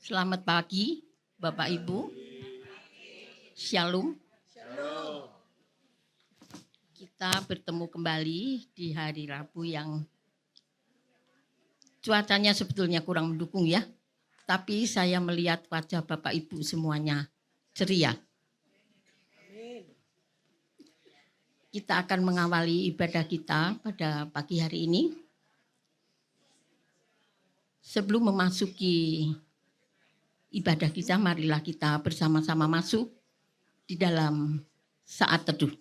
Selamat pagi, Bapak Ibu. Shalom. Kita bertemu kembali di hari Rabu yang cuacanya sebetulnya kurang mendukung ya. Tapi saya melihat wajah Bapak Ibu semuanya ceria. Kita akan mengawali ibadah kita pada pagi hari ini. Sebelum memasuki ibadah kita, marilah kita bersama-sama masuk di dalam saat teduh.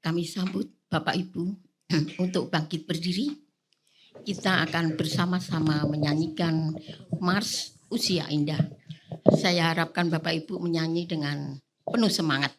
Kami sambut Bapak Ibu untuk bangkit berdiri. Kita akan bersama-sama menyanyikan Mars Usia Indah. Saya harapkan Bapak Ibu menyanyi dengan penuh semangat.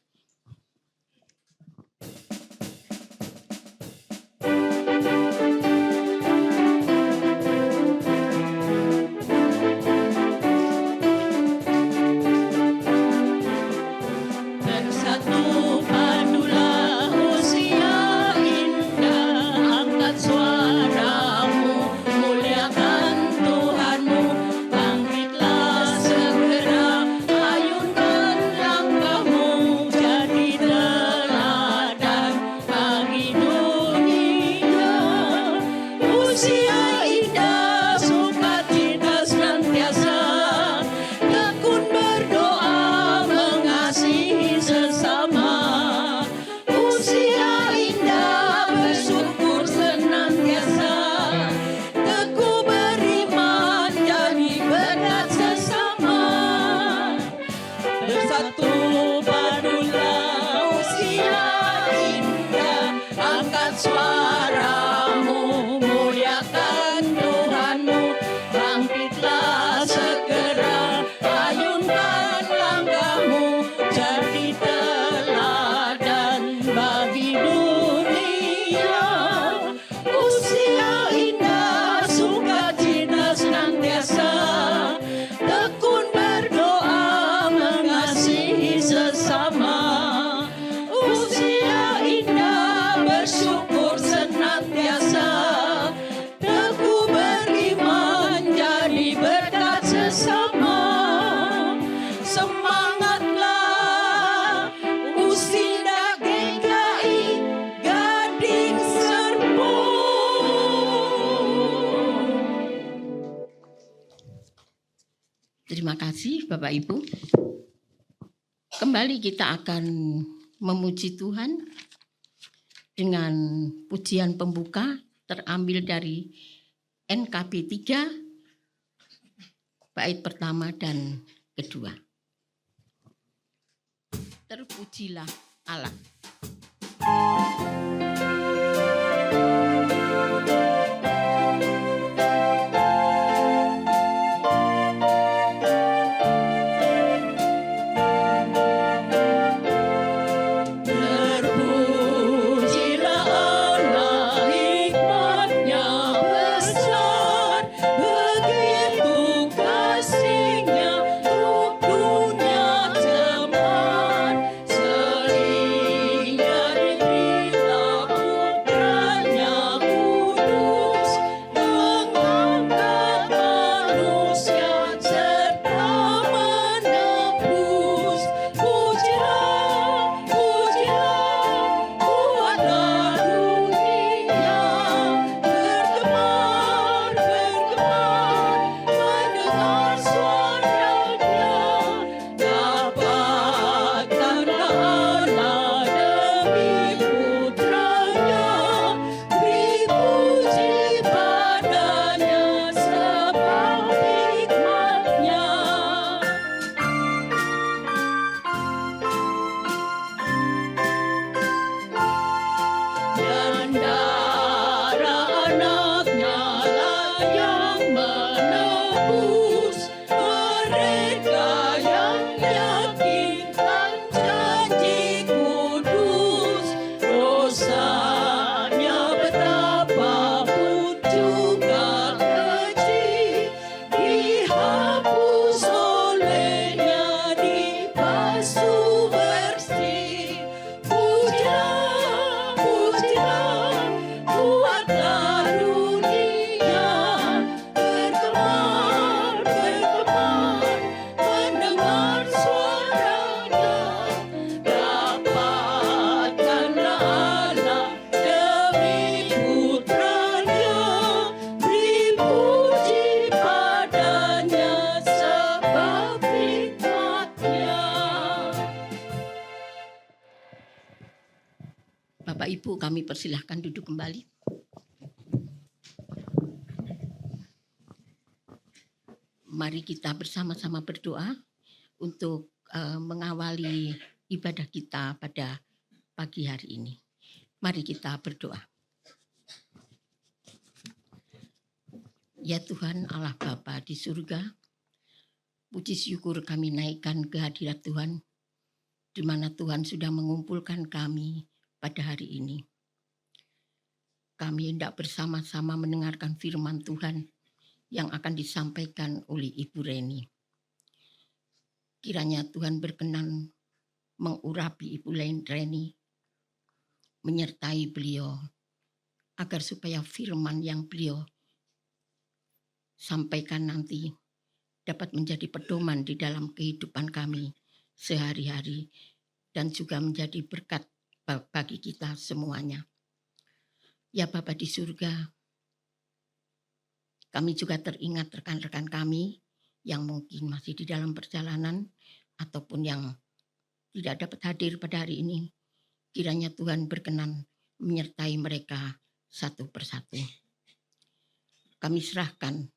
Terima kasih Bapak Ibu. Kembali kita akan memuji Tuhan dengan pujian pembuka terambil dari NKB 3 bait pertama dan kedua. Terpujilah Allah. Bapak Ibu, kami persilahkan duduk kembali. Mari kita bersama-sama berdoa untuk mengawali ibadah kita pada pagi hari ini. Mari kita berdoa. Ya Tuhan Allah Bapa di surga, puji syukur kami naikkan ke hadirat Tuhan, di mana Tuhan sudah mengumpulkan kami pada hari ini. Kami hendak bersama-sama mendengarkan firman Tuhan yang akan disampaikan oleh Ibu Reni. Kiranya Tuhan berkenan mengurapi Ibu Reni, menyertai beliau, agar supaya firman yang beliau sampaikan nanti dapat menjadi pedoman di dalam kehidupan kami sehari-hari dan juga menjadi berkat bagi kita semuanya. Ya Bapa di surga, kami juga teringat rekan-rekan kami yang mungkin masih di dalam perjalanan ataupun yang tidak dapat hadir pada hari ini. Kiranya Tuhan berkenan menyertai mereka satu persatu. Kami serahkan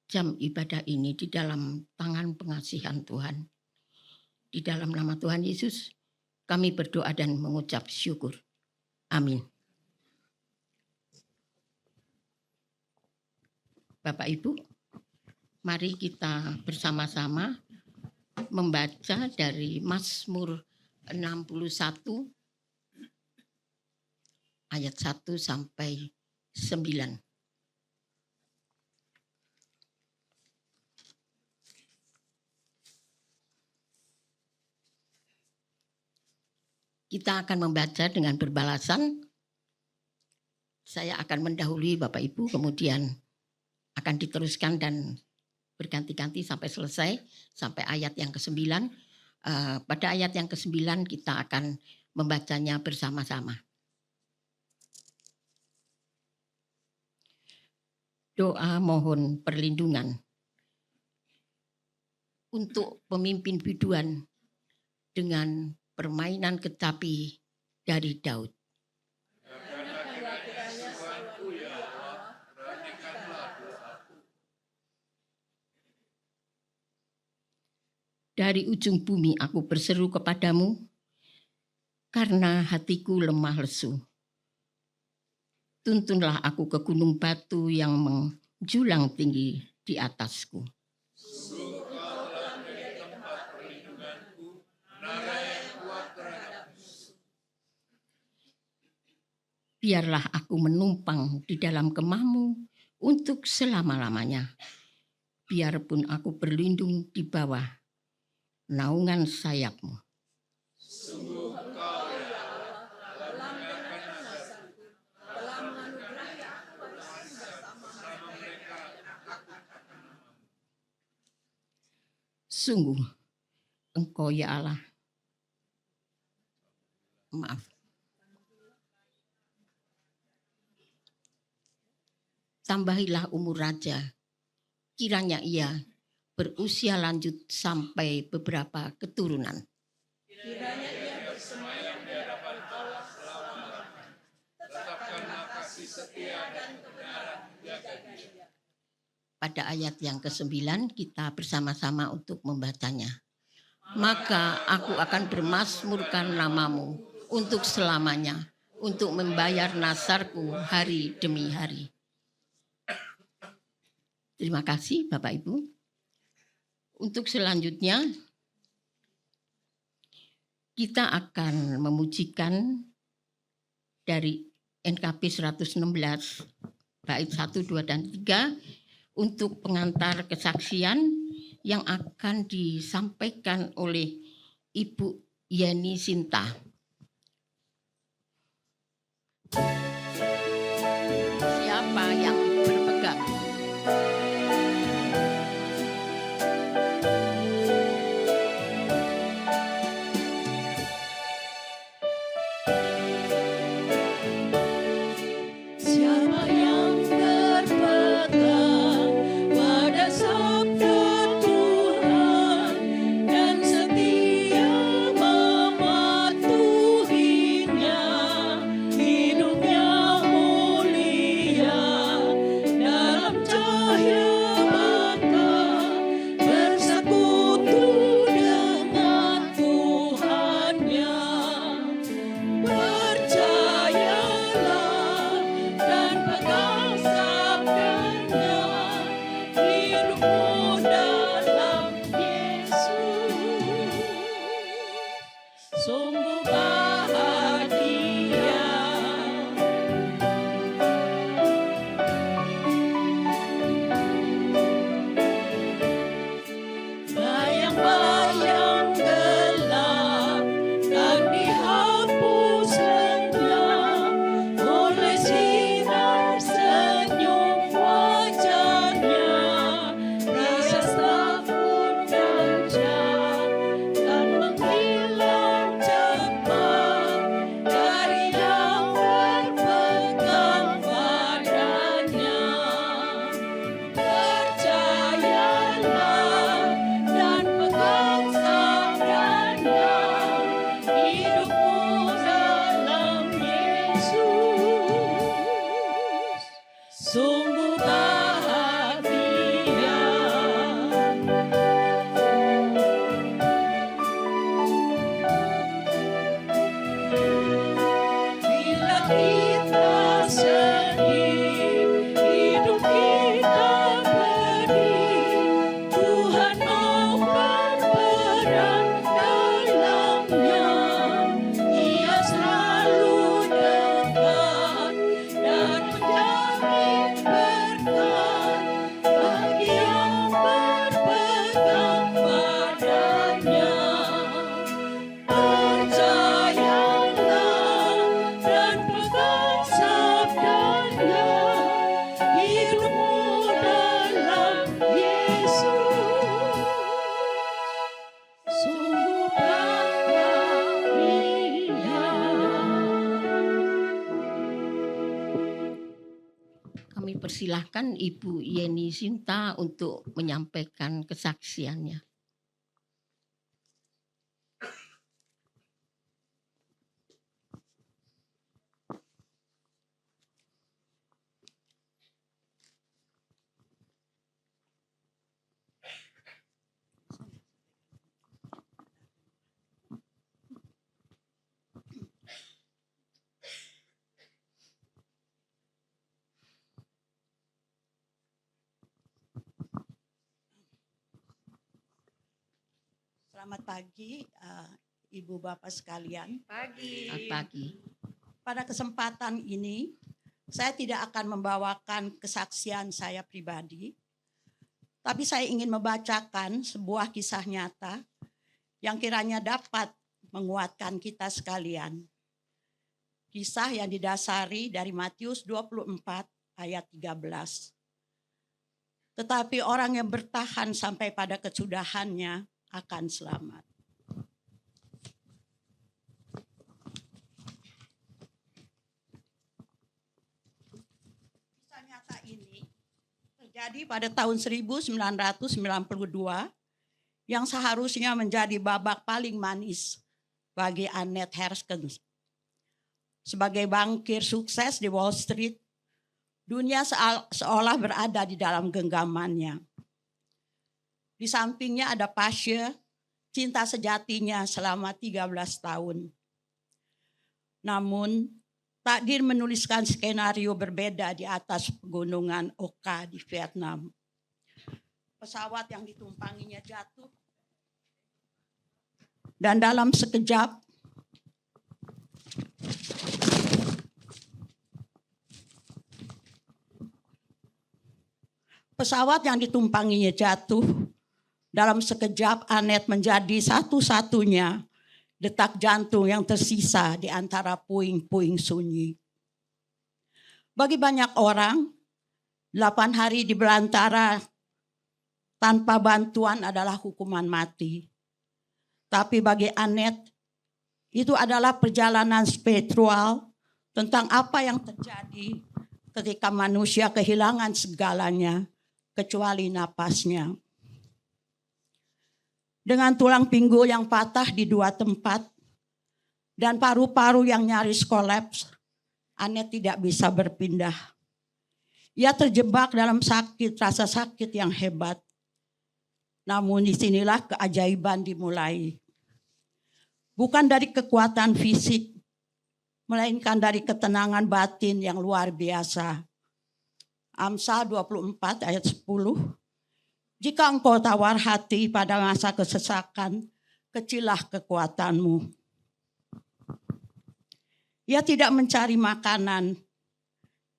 jam ibadah ini di dalam tangan pengasihan Tuhan. Di dalam nama Tuhan Yesus, kami berdoa dan mengucap syukur. Amin. Bapak Ibu, mari kita bersama-sama membaca dari Mazmur 61 ayat 1 sampai 9. Kita akan membaca dengan berbalasan. Saya akan mendahului Bapak Ibu, kemudian akan diteruskan dan berganti-ganti sampai selesai, sampai ayat yang ke-9. Pada ayat yang ke-9 kita akan membacanya bersama-sama. Doa mohon perlindungan untuk pemimpin biduan dengan permainan kecapi dari Daud. Dari ujung bumi aku berseru kepadamu, karena hatiku lemah lesu. Tuntunlah aku ke gunung batu yang menjulang tinggi di atasku. Biarlah aku menumpang di dalam kemahmu untuk selama-lamanya. Biarpun aku berlindung di bawah naungan sayapmu. Sungguh Engkau ya Allah telah mendengarkan nazaku, telah menganugerahi aku bersama mereka yang takut. Sungguh Engkau ya Allah. Maaf. Tambahilah umur raja, kiranya ia berusia lanjut sampai beberapa keturunan. Kiranya ia bersemayam di hadapan Allah selama-lamanya. Tetapkanlah kasih setia dan kebenaran jaga dia. Pada ayat yang ke-9 kita bersama-sama untuk membacanya. Maka aku akan bermazmurkan namamu untuk selamanya, untuk membayar nazarku hari demi hari. Terima kasih Bapak Ibu. Untuk selanjutnya kita akan memujikan dari NKP 116 bait 1, 2, dan 3 untuk pengantar kesaksian yang akan disampaikan oleh Ibu Yeni Sinta. Siapa yang berpegang? Tuhan dan setia mematuhi mempersilahkan Ibu Yeni Sinta untuk menyampaikan kesaksiannya. Selamat pagi, Ibu Bapak sekalian. Selamat pagi. Pada kesempatan ini, saya tidak akan membawakan kesaksian saya pribadi, tapi saya ingin membacakan sebuah kisah nyata yang kiranya dapat menguatkan kita sekalian. Kisah yang didasari dari Matius 24 ayat 13. Tetapi orang yang bertahan sampai pada kesudahannya akan selamat. Kisah nyata ini terjadi pada tahun 1992 yang seharusnya menjadi babak paling manis bagi Annette Herskens. Sebagai bankir sukses di Wall Street, dunia seolah berada di dalam genggamannya. Di sampingnya ada Pasha, cinta sejatinya selama 13 tahun. Namun, takdir menuliskan skenario berbeda di atas pegunungan Oka di Vietnam. Pesawat yang ditumpanginya jatuh. Dan dalam sekejap, dalam sekejap Annette menjadi satu-satunya detak jantung yang tersisa di antara puing-puing sunyi. Bagi banyak orang, 8 hari di belantara tanpa bantuan adalah hukuman mati. Tapi bagi Annette, itu adalah perjalanan spiritual tentang apa yang terjadi ketika manusia kehilangan segalanya kecuali napasnya. Dengan tulang pinggul yang patah di 2 tempat dan paru-paru yang nyaris kolaps, Annette tidak bisa berpindah. Ia terjebak dalam rasa sakit yang hebat. Namun disinilah keajaiban dimulai. Bukan dari kekuatan fisik, melainkan dari ketenangan batin yang luar biasa. Amsal 24 ayat 10. Jika engkau tawar hati pada masa kesesakan, kecillah kekuatanmu. Ia tidak mencari makanan.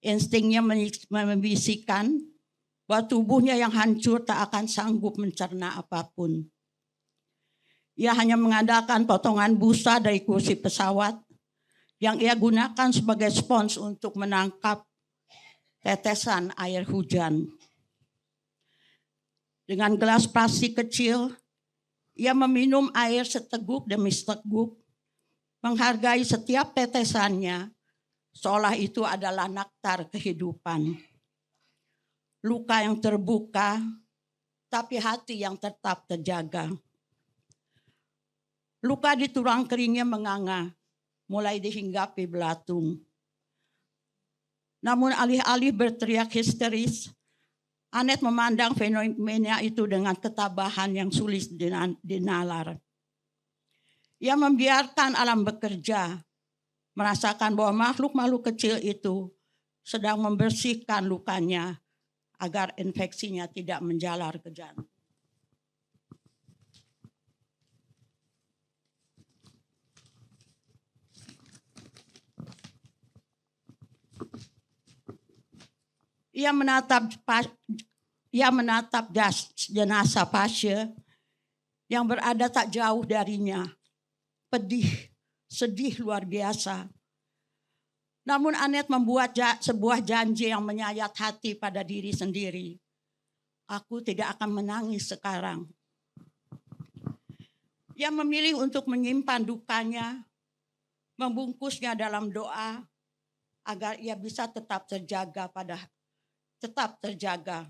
Instingnya membisikkan bahwa tubuhnya yang hancur tak akan sanggup mencerna apapun. Ia hanya mengandalkan potongan busa dari kursi pesawat yang ia gunakan sebagai spons untuk menangkap tetesan air hujan. Dengan gelas plastik kecil, ia meminum air seteguk demi seteguk, menghargai setiap tetesannya, seolah itu adalah nektar kehidupan. Luka yang terbuka, tapi hati yang tetap terjaga. Luka di tulang keringnya menganga, mulai dihinggapi belatung. Namun alih-alih berteriak histeris, Annette memandang fenomena itu dengan ketabahan yang sulit dinalar. Ia membiarkan alam bekerja, merasakan bahwa makhluk-makhluk kecil itu sedang membersihkan lukanya agar infeksinya tidak menjalar ke jantung. Ia menatap jenazah Pasha yang berada tak jauh darinya. Sedih luar biasa. Namun Annette membuat sebuah janji yang menyayat hati pada diri sendiri. Aku tidak akan menangis sekarang. Ia memilih untuk menyimpan dukanya, membungkusnya dalam doa, agar ia bisa tetap terjaga pada tetap terjaga.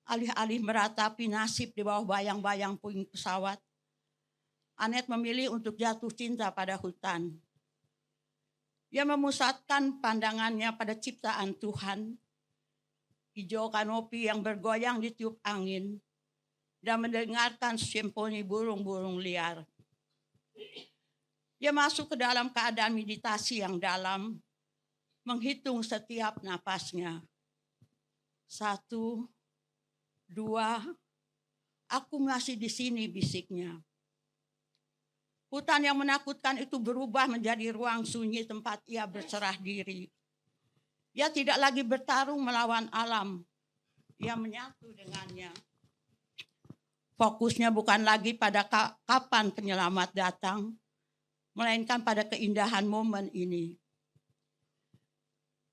Alih-alih meratapi nasib di bawah bayang-bayang puing pesawat, Anet memilih untuk jatuh cinta pada hutan. Ia memusatkan pandangannya pada ciptaan Tuhan, hijau kanopi yang bergoyang ditiup angin, dan mendengarkan simfoni burung-burung liar. Ia masuk ke dalam keadaan meditasi yang dalam, menghitung setiap napasnya. 1, 2, aku masih di sini, bisiknya. Hutan yang menakutkan itu berubah menjadi ruang sunyi tempat ia berserah diri. Ia tidak lagi bertarung melawan alam. Ia menyatu dengannya. Fokusnya bukan lagi pada kapan penyelamat datang, melainkan pada keindahan momen ini.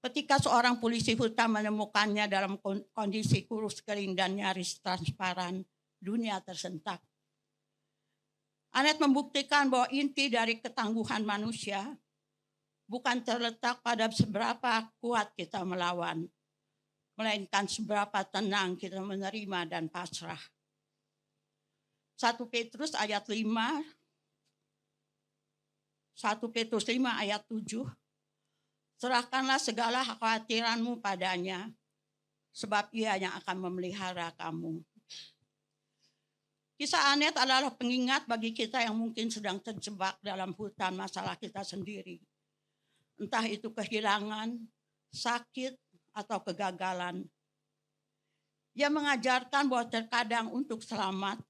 Ketika seorang polisi hutan menemukannya dalam kondisi kurus kering dan nyaris transparan, dunia tersentak. Anet membuktikan bahwa inti dari ketangguhan manusia bukan terletak pada seberapa kuat kita melawan, melainkan seberapa tenang kita menerima dan pasrah. 1 Petrus 5 ayat 7, serahkanlah segala kekhawatiranmu padanya, sebab ia yang akan memelihara kamu. Kisah Anet adalah pengingat bagi kita yang mungkin sedang terjebak dalam hutan masalah kita sendiri. Entah itu kehilangan, sakit, atau kegagalan. Ia mengajarkan bahwa terkadang untuk selamat,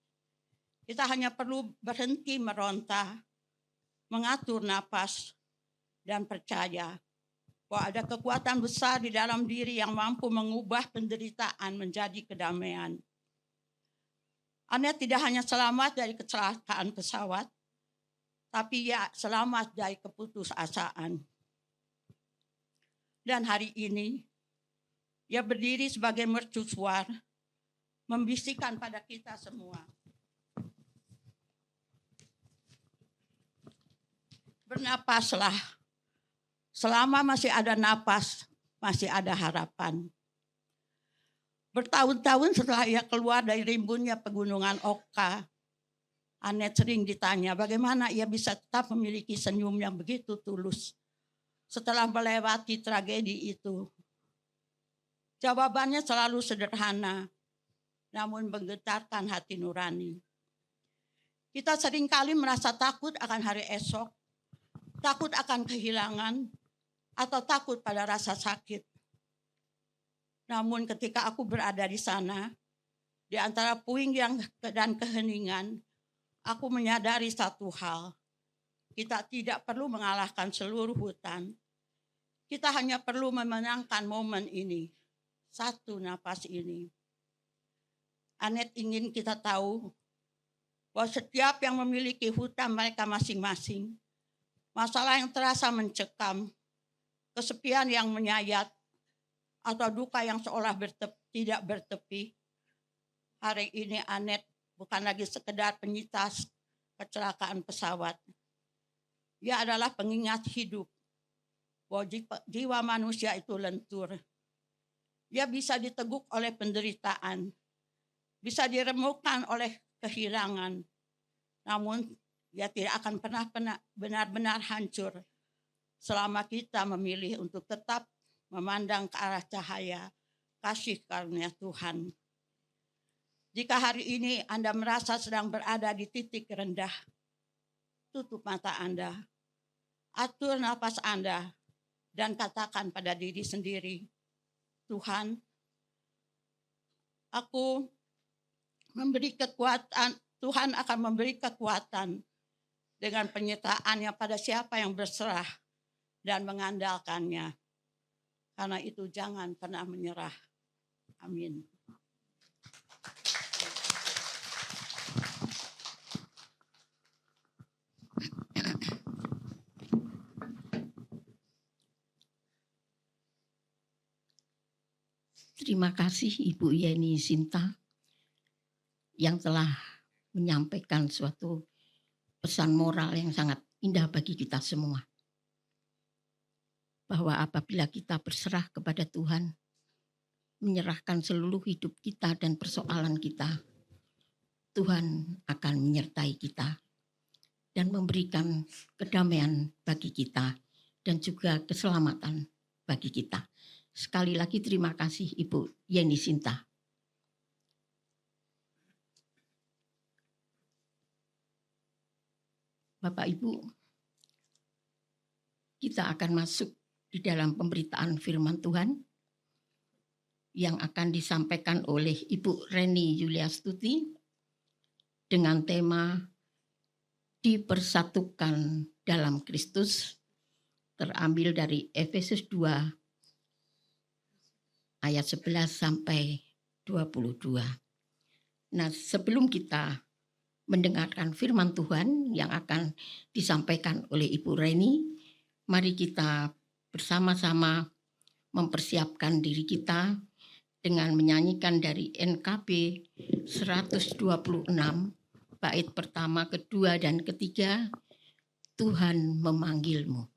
kita hanya perlu berhenti meronta, mengatur napas, dan percaya bahwa ada kekuatan besar di dalam diri yang mampu mengubah penderitaan menjadi kedamaian. Anet tidak hanya selamat dari kecelakaan pesawat, tapi ia selamat dari keputusasaan. Dan hari ini, ia berdiri sebagai mercusuar, membisikkan pada kita semua. Bernapaslah, selama masih ada napas, masih ada harapan. Bertahun-tahun setelah ia keluar dari rimbunnya pegunungan Oka, Anet sering ditanya bagaimana ia bisa tetap memiliki senyum yang begitu tulus setelah melewati tragedi itu. Jawabannya selalu sederhana, namun menggetarkan hati nurani. Kita seringkali merasa takut akan hari esok, takut akan kehilangan, atau takut pada rasa sakit. Namun ketika aku berada di sana, di antara puing dan keheningan, aku menyadari satu hal. Kita tidak perlu mengalahkan seluruh hutan. Kita hanya perlu memenangkan momen ini, satu napas ini. Anet ingin kita tahu bahwa setiap yang memiliki hutan mereka masing-masing, masalah yang terasa mencekam, kesepian yang menyayat, atau duka yang seolah tidak bertepi. Hari ini Anet bukan lagi sekedar penyintas kecelakaan pesawat. Ia adalah pengingat hidup bahwa jiwa manusia itu lentur. Ia bisa diteguk oleh penderitaan, bisa diremukkan oleh kehilangan. Namun ia tidak akan pernah benar-benar hancur selama kita memilih untuk tetap memandang ke arah cahaya kasih karunia Tuhan. Jika hari ini Anda merasa sedang berada di titik rendah, tutup mata Anda, atur napas Anda, dan katakan pada diri sendiri, Tuhan, aku memberi kekuatan, Tuhan akan memberi kekuatan dengan penyertaannya pada siapa yang berserah dan mengandalkannya. Karena itu jangan pernah menyerah. Amin. Terima kasih Ibu Yeni Sinta yang telah menyampaikan suatu pesan moral yang sangat indah bagi kita semua. Bahwa apabila kita berserah kepada Tuhan, menyerahkan seluruh hidup kita dan persoalan kita, Tuhan akan menyertai kita dan memberikan kedamaian bagi kita dan juga keselamatan bagi kita. Sekali lagi terima kasih Ibu Yeni Sinta. Bapak Ibu, kita akan masuk di dalam pemberitaan firman Tuhan yang akan disampaikan oleh Ibu Reni Yuliastuti dengan tema dipersatukan dalam Kristus, terambil dari Efesus 2 ayat 11 sampai 22. Nah, sebelum kita mendengarkan firman Tuhan yang akan disampaikan oleh Ibu Reni, mari kita bersama-sama mempersiapkan diri kita dengan menyanyikan dari NKB 126 bait pertama, kedua, dan ketiga, Tuhan memanggilmu.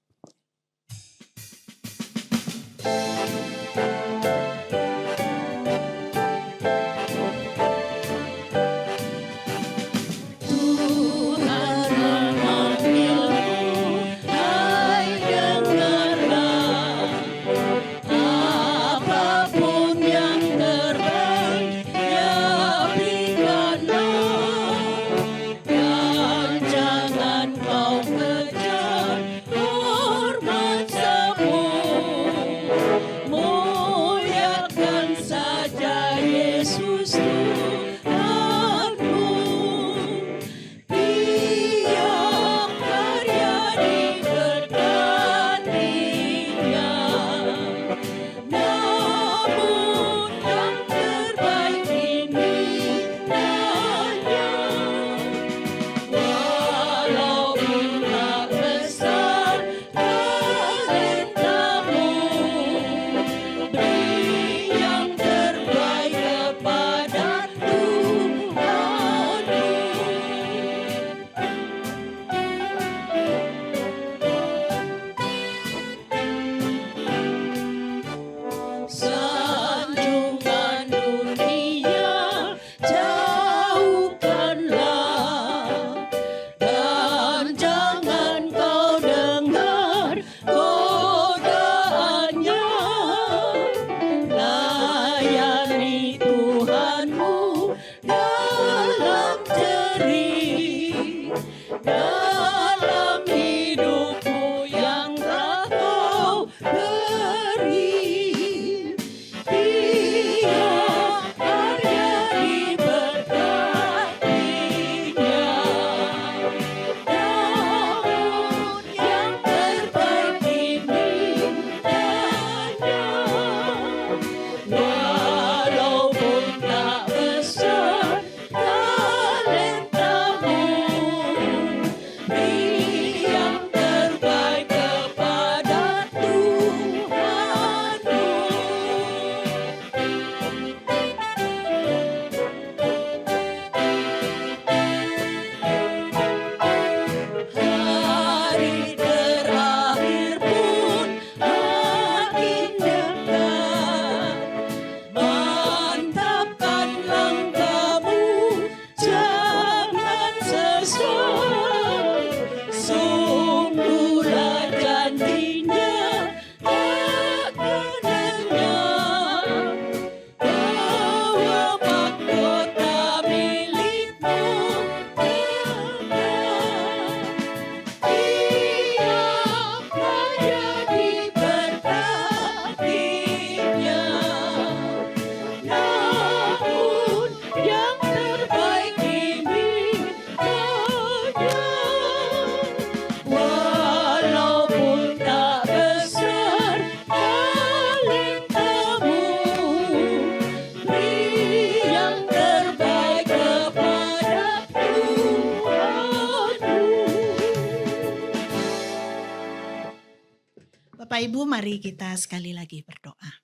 Bapak Ibu, mari kita sekali lagi berdoa.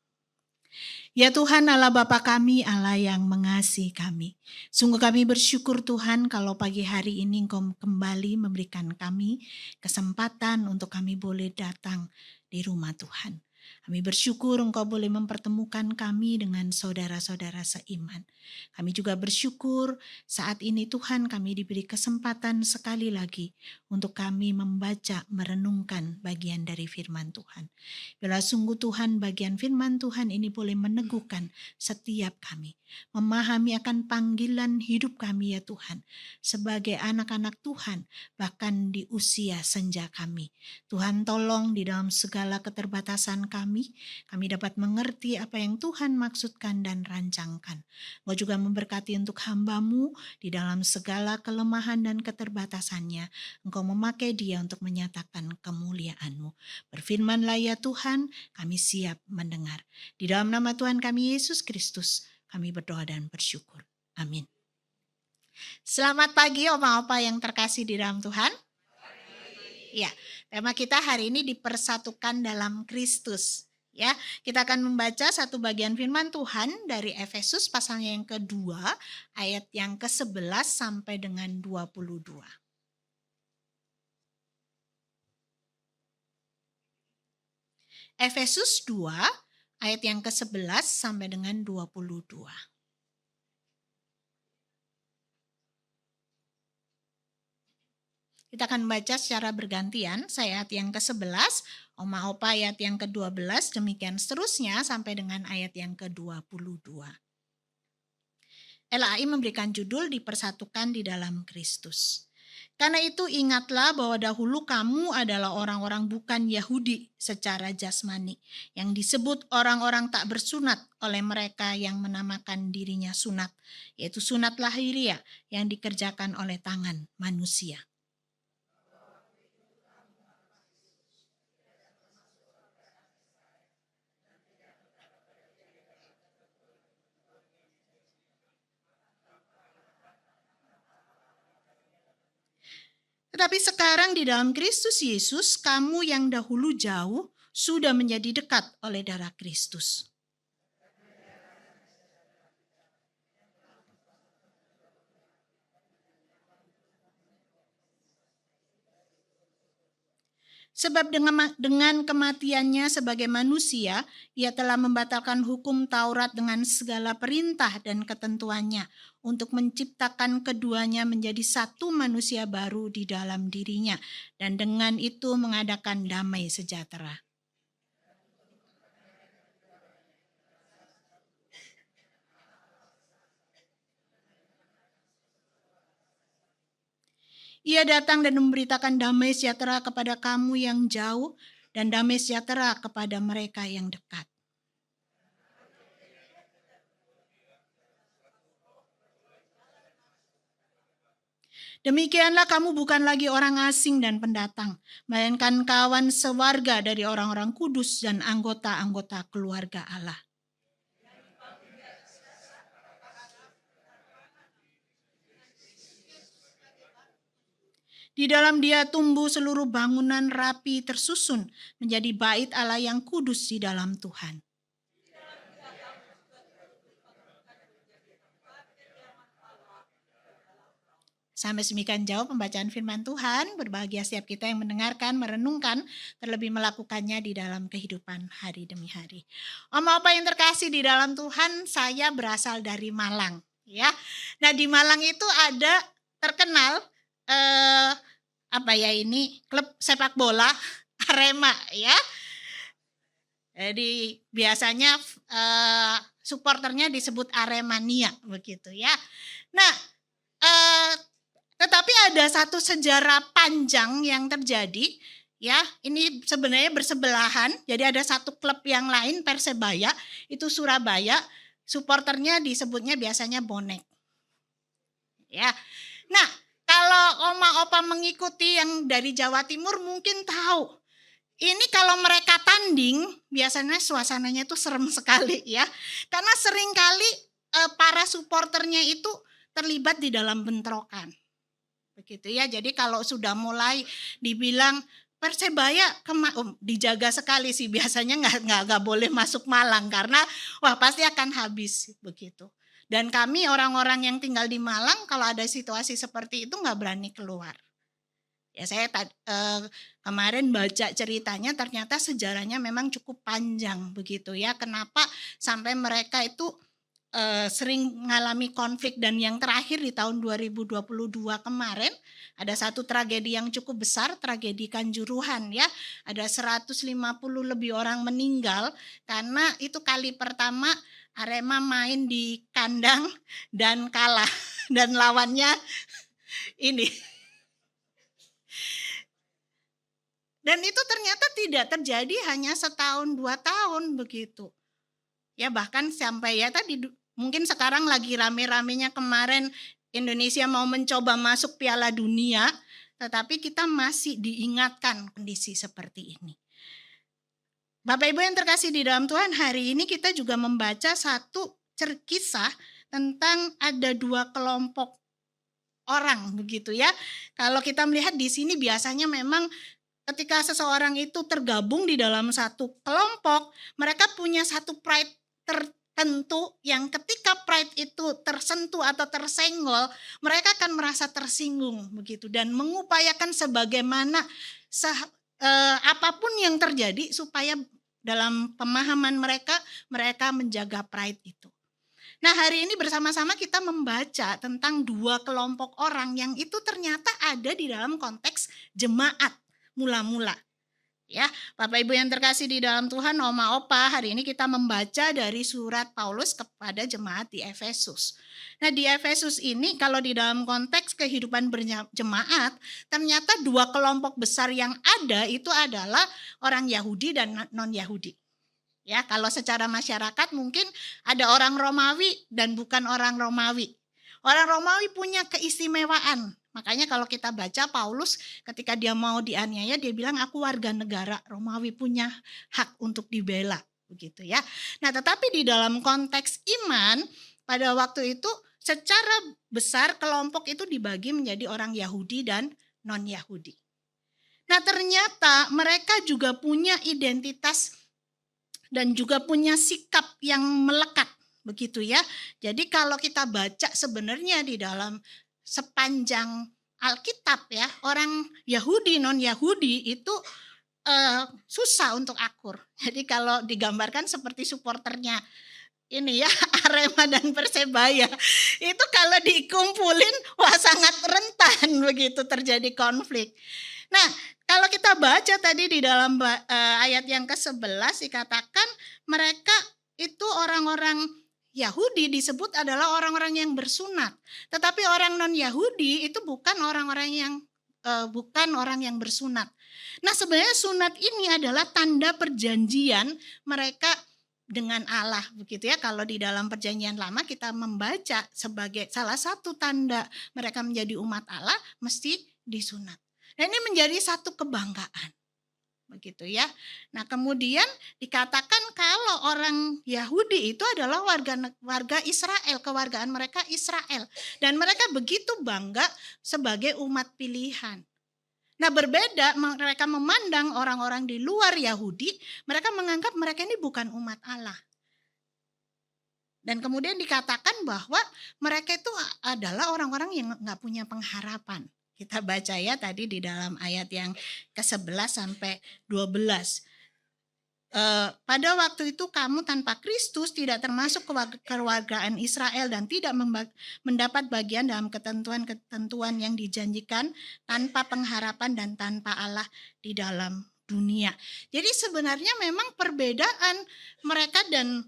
Ya Tuhan Allah Bapa kami, Allah yang mengasihi kami. Sungguh kami bersyukur Tuhan kalau pagi hari ini Engkau kembali memberikan kami kesempatan untuk kami boleh datang di rumah Tuhan. Kami bersyukur Engkau boleh mempertemukan kami dengan saudara-saudara seiman. Kami juga bersyukur saat ini Tuhan kami diberi kesempatan sekali lagi untuk kami membaca, merenungkan bagian dari firman Tuhan. Bila sungguh Tuhan bagian firman Tuhan ini boleh meneguhkan setiap kami. Memahami akan panggilan hidup kami ya Tuhan. Sebagai anak-anak Tuhan bahkan di usia senja kami. Tuhan tolong di dalam segala keterbatasan kami dapat mengerti apa yang Tuhan maksudkan dan rancangkan. Engkau juga memberkati untuk hamba-Mu di dalam segala kelemahan dan keterbatasannya. Engkau memakai dia untuk menyatakan kemuliaan-Mu. Berfirmanlah ya Tuhan, kami siap mendengar. Di dalam nama Tuhan kami Yesus Kristus, kami berdoa dan bersyukur. Amin. Selamat pagi oma-opa yang terkasih di dalam Tuhan. Ya, tema kita hari ini dipersatukan dalam Kristus. Ya, kita akan membaca satu bagian firman Tuhan dari Efesus pasalnya yang kedua, ayat yang ke-11 sampai dengan 22. Efesus 2, ayat yang ke-11 sampai dengan 22. Kita akan membaca secara bergantian, saya ayat yang ke-11, Oma Opa ayat yang ke-12, demikian seterusnya sampai dengan ayat yang ke-22. LAI memberikan judul dipersatukan di dalam Kristus. Karena itu ingatlah bahwa dahulu kamu adalah orang-orang bukan Yahudi secara jasmani, yang disebut orang-orang tak bersunat oleh mereka yang menamakan dirinya sunat, yaitu sunat lahiriah yang dikerjakan oleh tangan manusia. Tetapi sekarang di dalam Kristus Yesus, kamu yang dahulu jauh sudah menjadi dekat oleh darah Kristus. Sebab dengan kematiannya sebagai manusia, ia telah membatalkan hukum Taurat dengan segala perintah dan ketentuannya untuk menciptakan keduanya menjadi satu manusia baru di dalam dirinya, dan dengan itu mengadakan damai sejahtera. Ia datang dan memberitakan damai sejahtera kepada kamu yang jauh dan damai sejahtera kepada mereka yang dekat. Demikianlah kamu bukan lagi orang asing dan pendatang, melainkan kawan sewarga dari orang-orang kudus dan anggota-anggota keluarga Allah. Di dalam dia tumbuh seluruh bangunan rapi tersusun menjadi bait Allah yang kudus di dalam Tuhan. Sampai demikian jauh pembacaan firman Tuhan. Berbahagia setiap kita yang mendengarkan, merenungkan, terlebih melakukannya di dalam kehidupan hari demi hari. Oma-opa yang terkasih di dalam Tuhan, saya berasal dari Malang. Ya, nah di Malang itu ada terkenal klub sepak bola Arema ya. Jadi biasanya supporternya disebut Aremania begitu ya. Nah, tetapi ada satu sejarah panjang yang terjadi ya. Ini sebenarnya bersebelahan. Jadi ada satu klub yang lain Persebaya itu Surabaya, supporternya disebutnya biasanya bonek. Ya. Nah, kalau oma-opa mengikuti yang dari Jawa Timur mungkin tahu. Ini kalau mereka tanding biasanya suasananya itu serem sekali ya. Karena seringkali para supporternya itu terlibat di dalam bentrokan. Begitu ya. Jadi kalau sudah mulai dibilang Persebaya dijaga sekali sih, biasanya nggak boleh masuk Malang karena wah pasti akan habis begitu. Dan kami orang-orang yang tinggal di Malang kalau ada situasi seperti itu nggak berani keluar. Ya saya kemarin baca ceritanya, ternyata sejarahnya memang cukup panjang begitu ya. Kenapa sampai mereka itu sering mengalami konflik, dan yang terakhir di tahun 2022 kemarin ada satu tragedi yang cukup besar, tragedi Kanjuruhan ya. Ada 150 lebih orang meninggal karena itu kali pertama Arema main di kandang dan kalah dan lawannya ini. Dan itu ternyata tidak terjadi hanya setahun 2 tahun begitu. Ya bahkan sampai ya tadi mungkin sekarang lagi rame-ramenya kemarin Indonesia mau mencoba masuk Piala Dunia, tetapi kita masih diingatkan kondisi seperti ini. Bapak Ibu yang terkasih di dalam Tuhan, hari ini kita juga membaca satu kisah tentang ada 2 kelompok orang begitu ya. Kalau kita melihat di sini biasanya memang ketika seseorang itu tergabung di dalam satu kelompok, mereka punya satu pride tertentu yang ketika pride itu tersentuh atau tersenggol, mereka akan merasa tersinggung begitu dan mengupayakan sebagaimana apapun yang terjadi supaya dalam pemahaman mereka menjaga pride itu. Nah, hari ini bersama-sama kita membaca tentang 2 kelompok orang yang itu ternyata ada di dalam konteks jemaat mula-mula. Ya, Bapak Ibu yang terkasih di dalam Tuhan, Oma Opa, hari ini kita membaca dari surat Paulus kepada jemaat di Efesus. Nah, di Efesus ini kalau di dalam konteks kehidupan berjemaat, ternyata 2 kelompok besar yang ada itu adalah orang Yahudi dan non-Yahudi. Ya, kalau secara masyarakat mungkin ada orang Romawi dan bukan orang Romawi. Orang Romawi punya keistimewaan. Makanya kalau kita baca Paulus ketika dia mau dianiaya, dia bilang aku warga negara Romawi, punya hak untuk dibela begitu ya. Nah, tetapi di dalam konteks iman pada waktu itu secara besar kelompok itu dibagi menjadi orang Yahudi dan non-Yahudi. Nah, ternyata mereka juga punya identitas dan juga punya sikap yang melekat begitu ya. Jadi kalau kita baca sebenarnya di dalam sepanjang Alkitab ya, orang Yahudi non-Yahudi itu susah untuk akur. Jadi kalau digambarkan seperti supporternya ini ya, Arema dan Persebaya, itu kalau dikumpulin wah sangat rentan begitu terjadi konflik. Nah, kalau kita baca tadi di dalam ayat yang ke-11 dikatakan mereka itu orang-orang Yahudi disebut adalah orang-orang yang bersunat. Tetapi orang non-Yahudi itu bukan orang-orang yang bersunat. Nah, sebenarnya sunat ini adalah tanda perjanjian mereka dengan Allah begitu ya. Kalau di dalam perjanjian lama kita membaca sebagai salah satu tanda mereka menjadi umat Allah mesti disunat. Dan ini menjadi satu kebanggaan. Begitu ya. Nah, kemudian dikatakan kalau orang Yahudi itu adalah warga Israel, kewargaan mereka Israel, dan mereka begitu bangga sebagai umat pilihan. Nah, berbeda mereka memandang orang-orang di luar Yahudi, mereka menganggap mereka ini bukan umat Allah. Dan kemudian dikatakan bahwa mereka itu adalah orang-orang yang enggak punya pengharapan. Kita baca ya tadi di dalam ayat yang ke-11 sampai 12. Pada waktu itu kamu tanpa Kristus tidak termasuk kewargaan Israel dan tidak mendapat bagian dalam ketentuan-ketentuan yang dijanjikan, tanpa pengharapan dan tanpa Allah di dalam dunia. Jadi sebenarnya memang perbedaan mereka dan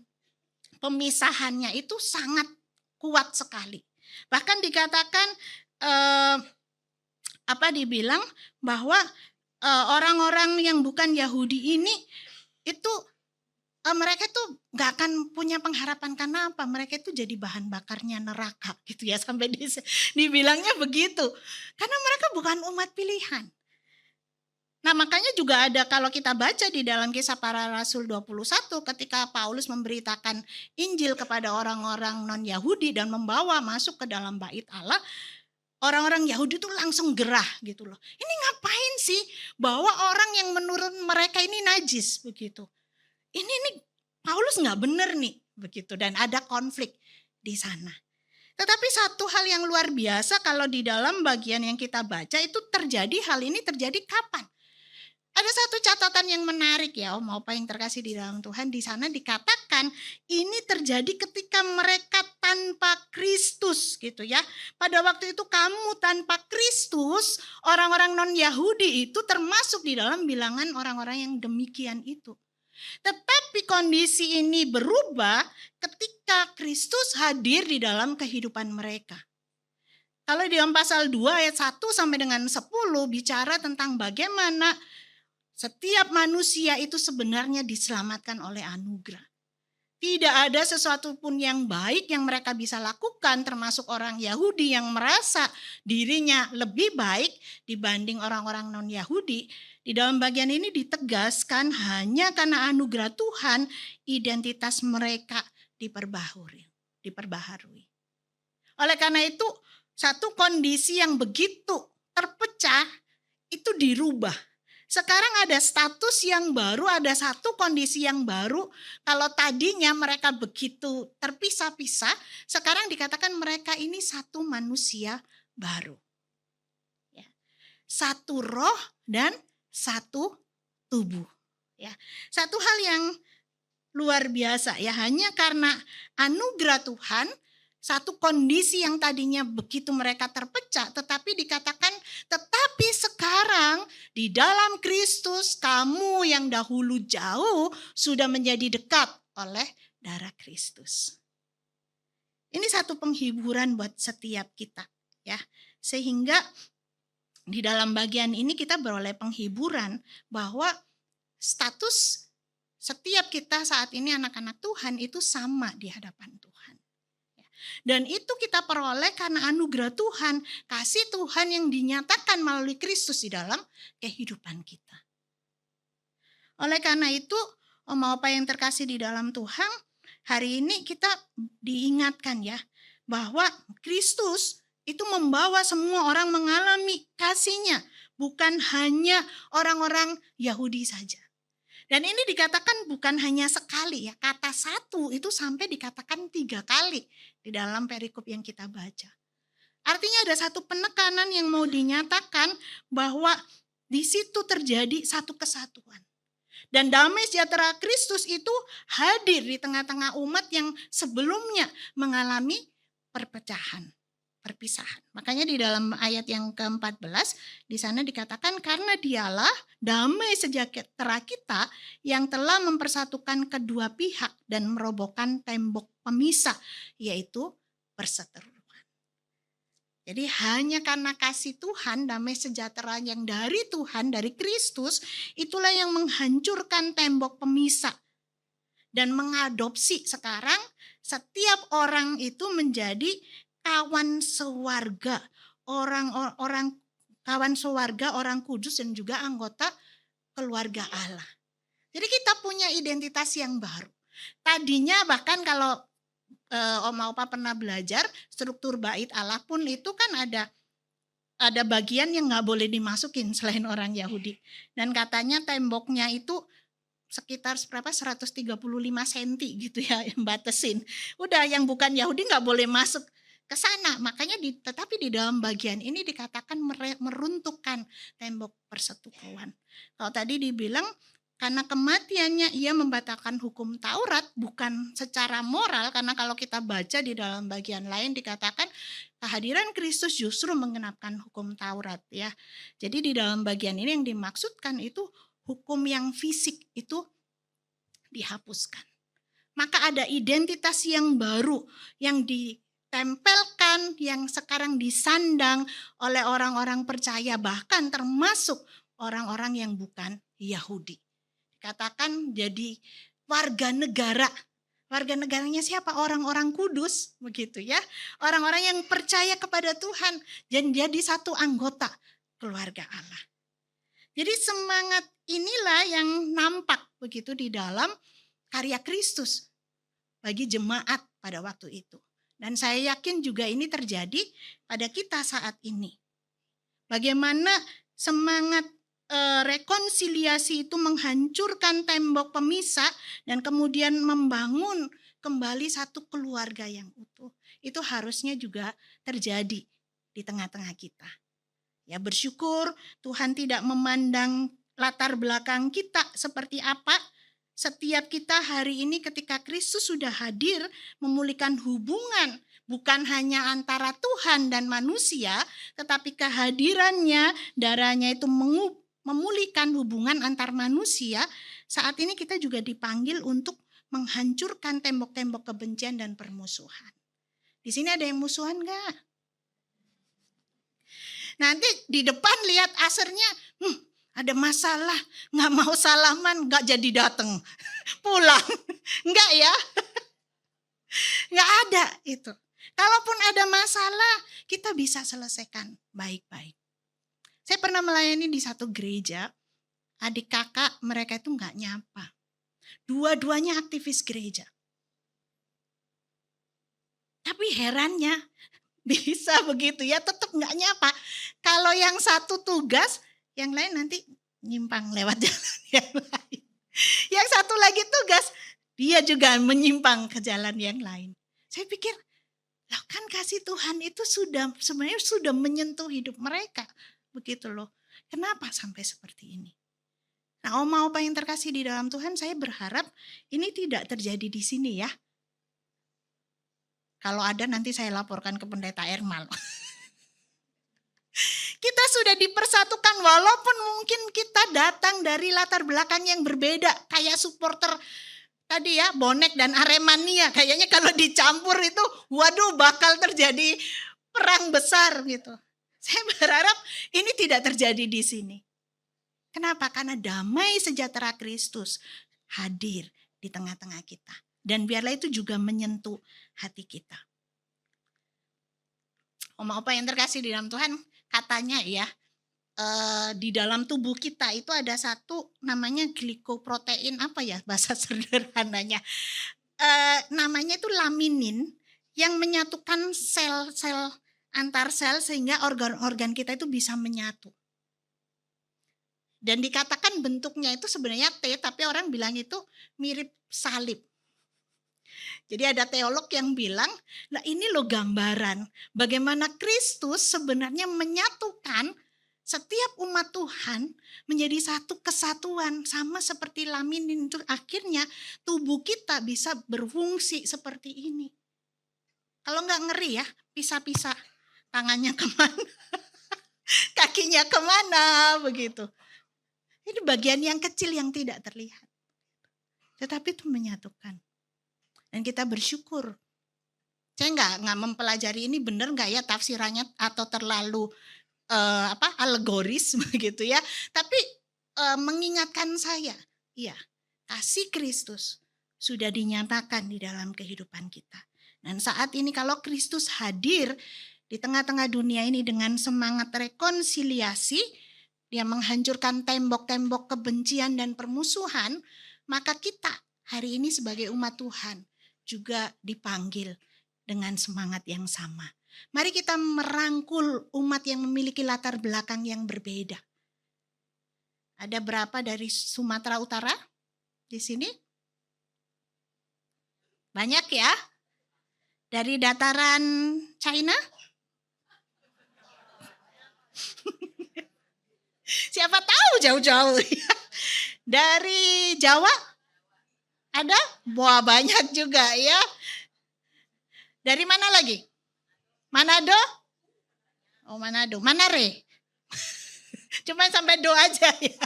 pemisahannya itu sangat kuat sekali. Bahkan dikatakan dibilang bahwa orang-orang yang bukan Yahudi ini itu mereka itu nggak akan punya pengharapan karena apa? Mereka itu jadi bahan bakarnya neraka gitu ya, sampai dibilangnya begitu. Karena mereka bukan umat pilihan. Nah, makanya juga ada kalau kita baca di dalam Kisah Para Rasul 21 ketika Paulus memberitakan Injil kepada orang-orang non-Yahudi dan membawa masuk ke dalam bait Allah, orang-orang Yahudi itu langsung gerah gitu loh. Ini ngapain sih bawa orang yang menurut mereka ini najis begitu. Ini Paulus nggak bener nih begitu, dan ada konflik di sana. Tetapi satu hal yang luar biasa kalau di dalam bagian yang kita baca itu terjadi, hal ini terjadi kapan? Ada satu catatan yang menarik ya, Om Opa yang terkasih di dalam Tuhan. Di sana dikatakan ini terjadi ketika mereka tanpa Kristus gitu ya. Pada waktu itu kamu tanpa Kristus, orang-orang non-Yahudi itu termasuk di dalam bilangan orang-orang yang demikian itu. Tetapi kondisi ini berubah ketika Kristus hadir di dalam kehidupan mereka. Kalau di dalam pasal 2 ayat 1 sampai dengan 10 bicara tentang bagaimana setiap manusia itu sebenarnya diselamatkan oleh anugerah. Tidak ada sesuatu pun yang baik yang mereka bisa lakukan, termasuk orang Yahudi yang merasa dirinya lebih baik dibanding orang-orang non-Yahudi. Di dalam bagian ini ditegaskan hanya karena anugerah Tuhan, identitas mereka diperbaharui. Oleh karena itu, satu kondisi yang begitu terpecah itu dirubah. Sekarang ada status yang baru, ada satu kondisi yang baru. Kalau tadinya mereka begitu terpisah-pisah, sekarang dikatakan mereka ini satu manusia baru. Ya. Satu roh dan satu tubuh. Ya. Satu hal yang luar biasa ya, hanya karena anugerah Tuhan, satu kondisi yang tadinya begitu mereka terpecah, tetapi dikatakan tetapi sekarang di dalam Kristus kamu yang dahulu jauh sudah menjadi dekat oleh darah Kristus. Ini satu penghiburan buat setiap kita ya. Sehingga di dalam bagian ini kita beroleh penghiburan bahwa status setiap kita saat ini anak-anak Tuhan itu sama di hadapan Tuhan. Dan itu kita peroleh karena anugerah Tuhan, kasih Tuhan yang dinyatakan melalui Kristus di dalam kehidupan kita. Oleh karena itu, Om Opa yang terkasih di dalam Tuhan, hari ini kita diingatkan ya, bahwa Kristus itu membawa semua orang mengalami kasih-Nya, bukan hanya orang-orang Yahudi saja. Dan ini dikatakan bukan hanya sekali ya, kata satu itu sampai dikatakan 3 kali di dalam perikop yang kita baca. Artinya ada satu penekanan yang mau dinyatakan bahwa di situ terjadi satu kesatuan. Dan damai sejahtera Kristus itu hadir di tengah-tengah umat yang sebelumnya mengalami perpisahan. Makanya di dalam ayat yang ke-14 di sana dikatakan karena dialah damai sejahtera kita yang telah mempersatukan kedua pihak dan merobohkan tembok pemisah, yaitu perseteruan. Jadi hanya karena kasih Tuhan, damai sejahtera yang dari Tuhan, dari Kristus, itulah yang menghancurkan tembok pemisah dan mengadopsi sekarang setiap orang itu menjadi kawan sewarga, orang kawan sewarga, orang kudus dan juga anggota keluarga Allah. Jadi kita punya identitas yang baru. Tadinya bahkan kalau Oma Opa pernah belajar struktur bait Allah pun itu kan ada bagian yang nggak boleh dimasukin selain orang Yahudi. Dan katanya temboknya itu sekitar 135 cm gitu ya yang batasin. Udah yang bukan Yahudi nggak boleh masuk ke sana. Makanya tetapi di dalam bagian ini dikatakan meruntuhkan tembok persekutuan. Kalau tadi dibilang karena kematiannya ia membatalkan hukum Taurat, bukan secara moral, karena kalau kita baca di dalam bagian lain dikatakan kehadiran Kristus justru menggenapkan hukum Taurat ya. Jadi di dalam bagian ini yang dimaksudkan itu hukum yang fisik itu dihapuskan. Maka ada identitas yang baru yang ditempelkan, yang sekarang disandang oleh orang-orang percaya, bahkan termasuk orang-orang yang bukan Yahudi. Katakan jadi warga negara. Warga negaranya siapa? Orang-orang kudus, begitu ya. Orang-orang yang percaya kepada Tuhan dan jadi satu anggota keluarga Allah. Jadi semangat inilah yang nampak begitu di dalam karya Kristus bagi jemaat pada waktu itu. Dan saya yakin juga ini terjadi pada kita saat ini. Bagaimana semangat rekonsiliasi itu menghancurkan tembok pemisah dan kemudian membangun kembali satu keluarga yang utuh. itu harusnya juga terjadi di tengah-tengah kita. Ya, bersyukur Tuhan tidak memandang latar belakang kita seperti apa. Setiap kita hari ini ketika Kristus sudah hadir memulihkan hubungan bukan hanya antara Tuhan dan manusia, tetapi kehadirannya, darahnya itu memulihkan hubungan antar manusia. Saat ini kita juga dipanggil untuk menghancurkan tembok-tembok kebencian dan permusuhan. Di sini ada yang musuhan enggak? Nanti di depan lihat asernya, ada masalah, nggak mau salaman, nggak jadi datang, pulang, nggak ya, nggak ada itu. Kalaupun ada masalah, kita bisa selesaikan baik-baik. Saya pernah melayani di satu gereja, adik kakak mereka itu nggak nyapa, dua-duanya aktivis gereja. Tapi herannya bisa begitu ya, tetap nggak nyapa. Kalau yang satu tugas, yang lain nanti nyimpang lewat jalan yang lain. Yang satu lagi tugas, dia juga menyimpang ke jalan yang lain. Saya pikir, loh kan kasih Tuhan itu sebenarnya sudah menyentuh hidup mereka. Begitu loh. Kenapa sampai seperti ini? Nah, oma-opa yang terkasih di dalam Tuhan, saya berharap ini tidak terjadi di sini ya. Kalau ada nanti saya laporkan ke pendeta Ermal. Kita sudah dipersatukan walaupun mungkin kita datang dari latar belakang yang berbeda. Kayak supporter tadi ya, bonek dan Aremania. Kayaknya kalau dicampur itu waduh bakal terjadi perang besar gitu. Saya berharap ini tidak terjadi di sini. Kenapa? Karena damai sejahtera Kristus hadir di tengah-tengah kita. Dan biarlah itu juga menyentuh hati kita. Oma-opa yang terkasih di dalam Tuhan, katanya ya, di dalam tubuh kita itu ada satu namanya glikoprotein, apa ya bahasa sederhananya. Namanya itu laminin yang menyatukan sel-sel antar sel sehingga organ-organ kita itu bisa menyatu. Dan dikatakan bentuknya itu sebenarnya T, tapi orang bilang itu mirip salib. Jadi ada teolog yang bilang, nah ini loh gambaran bagaimana Kristus sebenarnya menyatukan setiap umat Tuhan menjadi satu kesatuan sama seperti laminin itu akhirnya tubuh kita bisa berfungsi seperti ini. Kalau nggak ngeri ya, pisah-pisah tangannya kemana, kakinya kemana begitu. Ini bagian yang kecil yang tidak terlihat, tetapi itu menyatukan. Dan kita bersyukur. Saya nggak mempelajari ini benar nggak ya tafsirannya atau terlalu alegoris begitu ya. Tapi mengingatkan saya, iya kasih Kristus sudah dinyatakan di dalam kehidupan kita. Dan saat ini kalau Kristus hadir di tengah-tengah dunia ini dengan semangat rekonsiliasi, dia menghancurkan tembok-tembok kebencian dan permusuhan, maka kita hari ini sebagai umat Tuhan juga dipanggil dengan semangat yang sama. Mari kita merangkul umat yang memiliki latar belakang yang berbeda. Ada berapa dari Sumatera Utara di sini? Banyak ya? Dari dataran China? Siapa tahu jauh-jauh. Dari Jawa? Ada? Wah banyak juga ya. Dari mana lagi? Manado? Oh Manado. Manare? Cuma sampai do aja ya.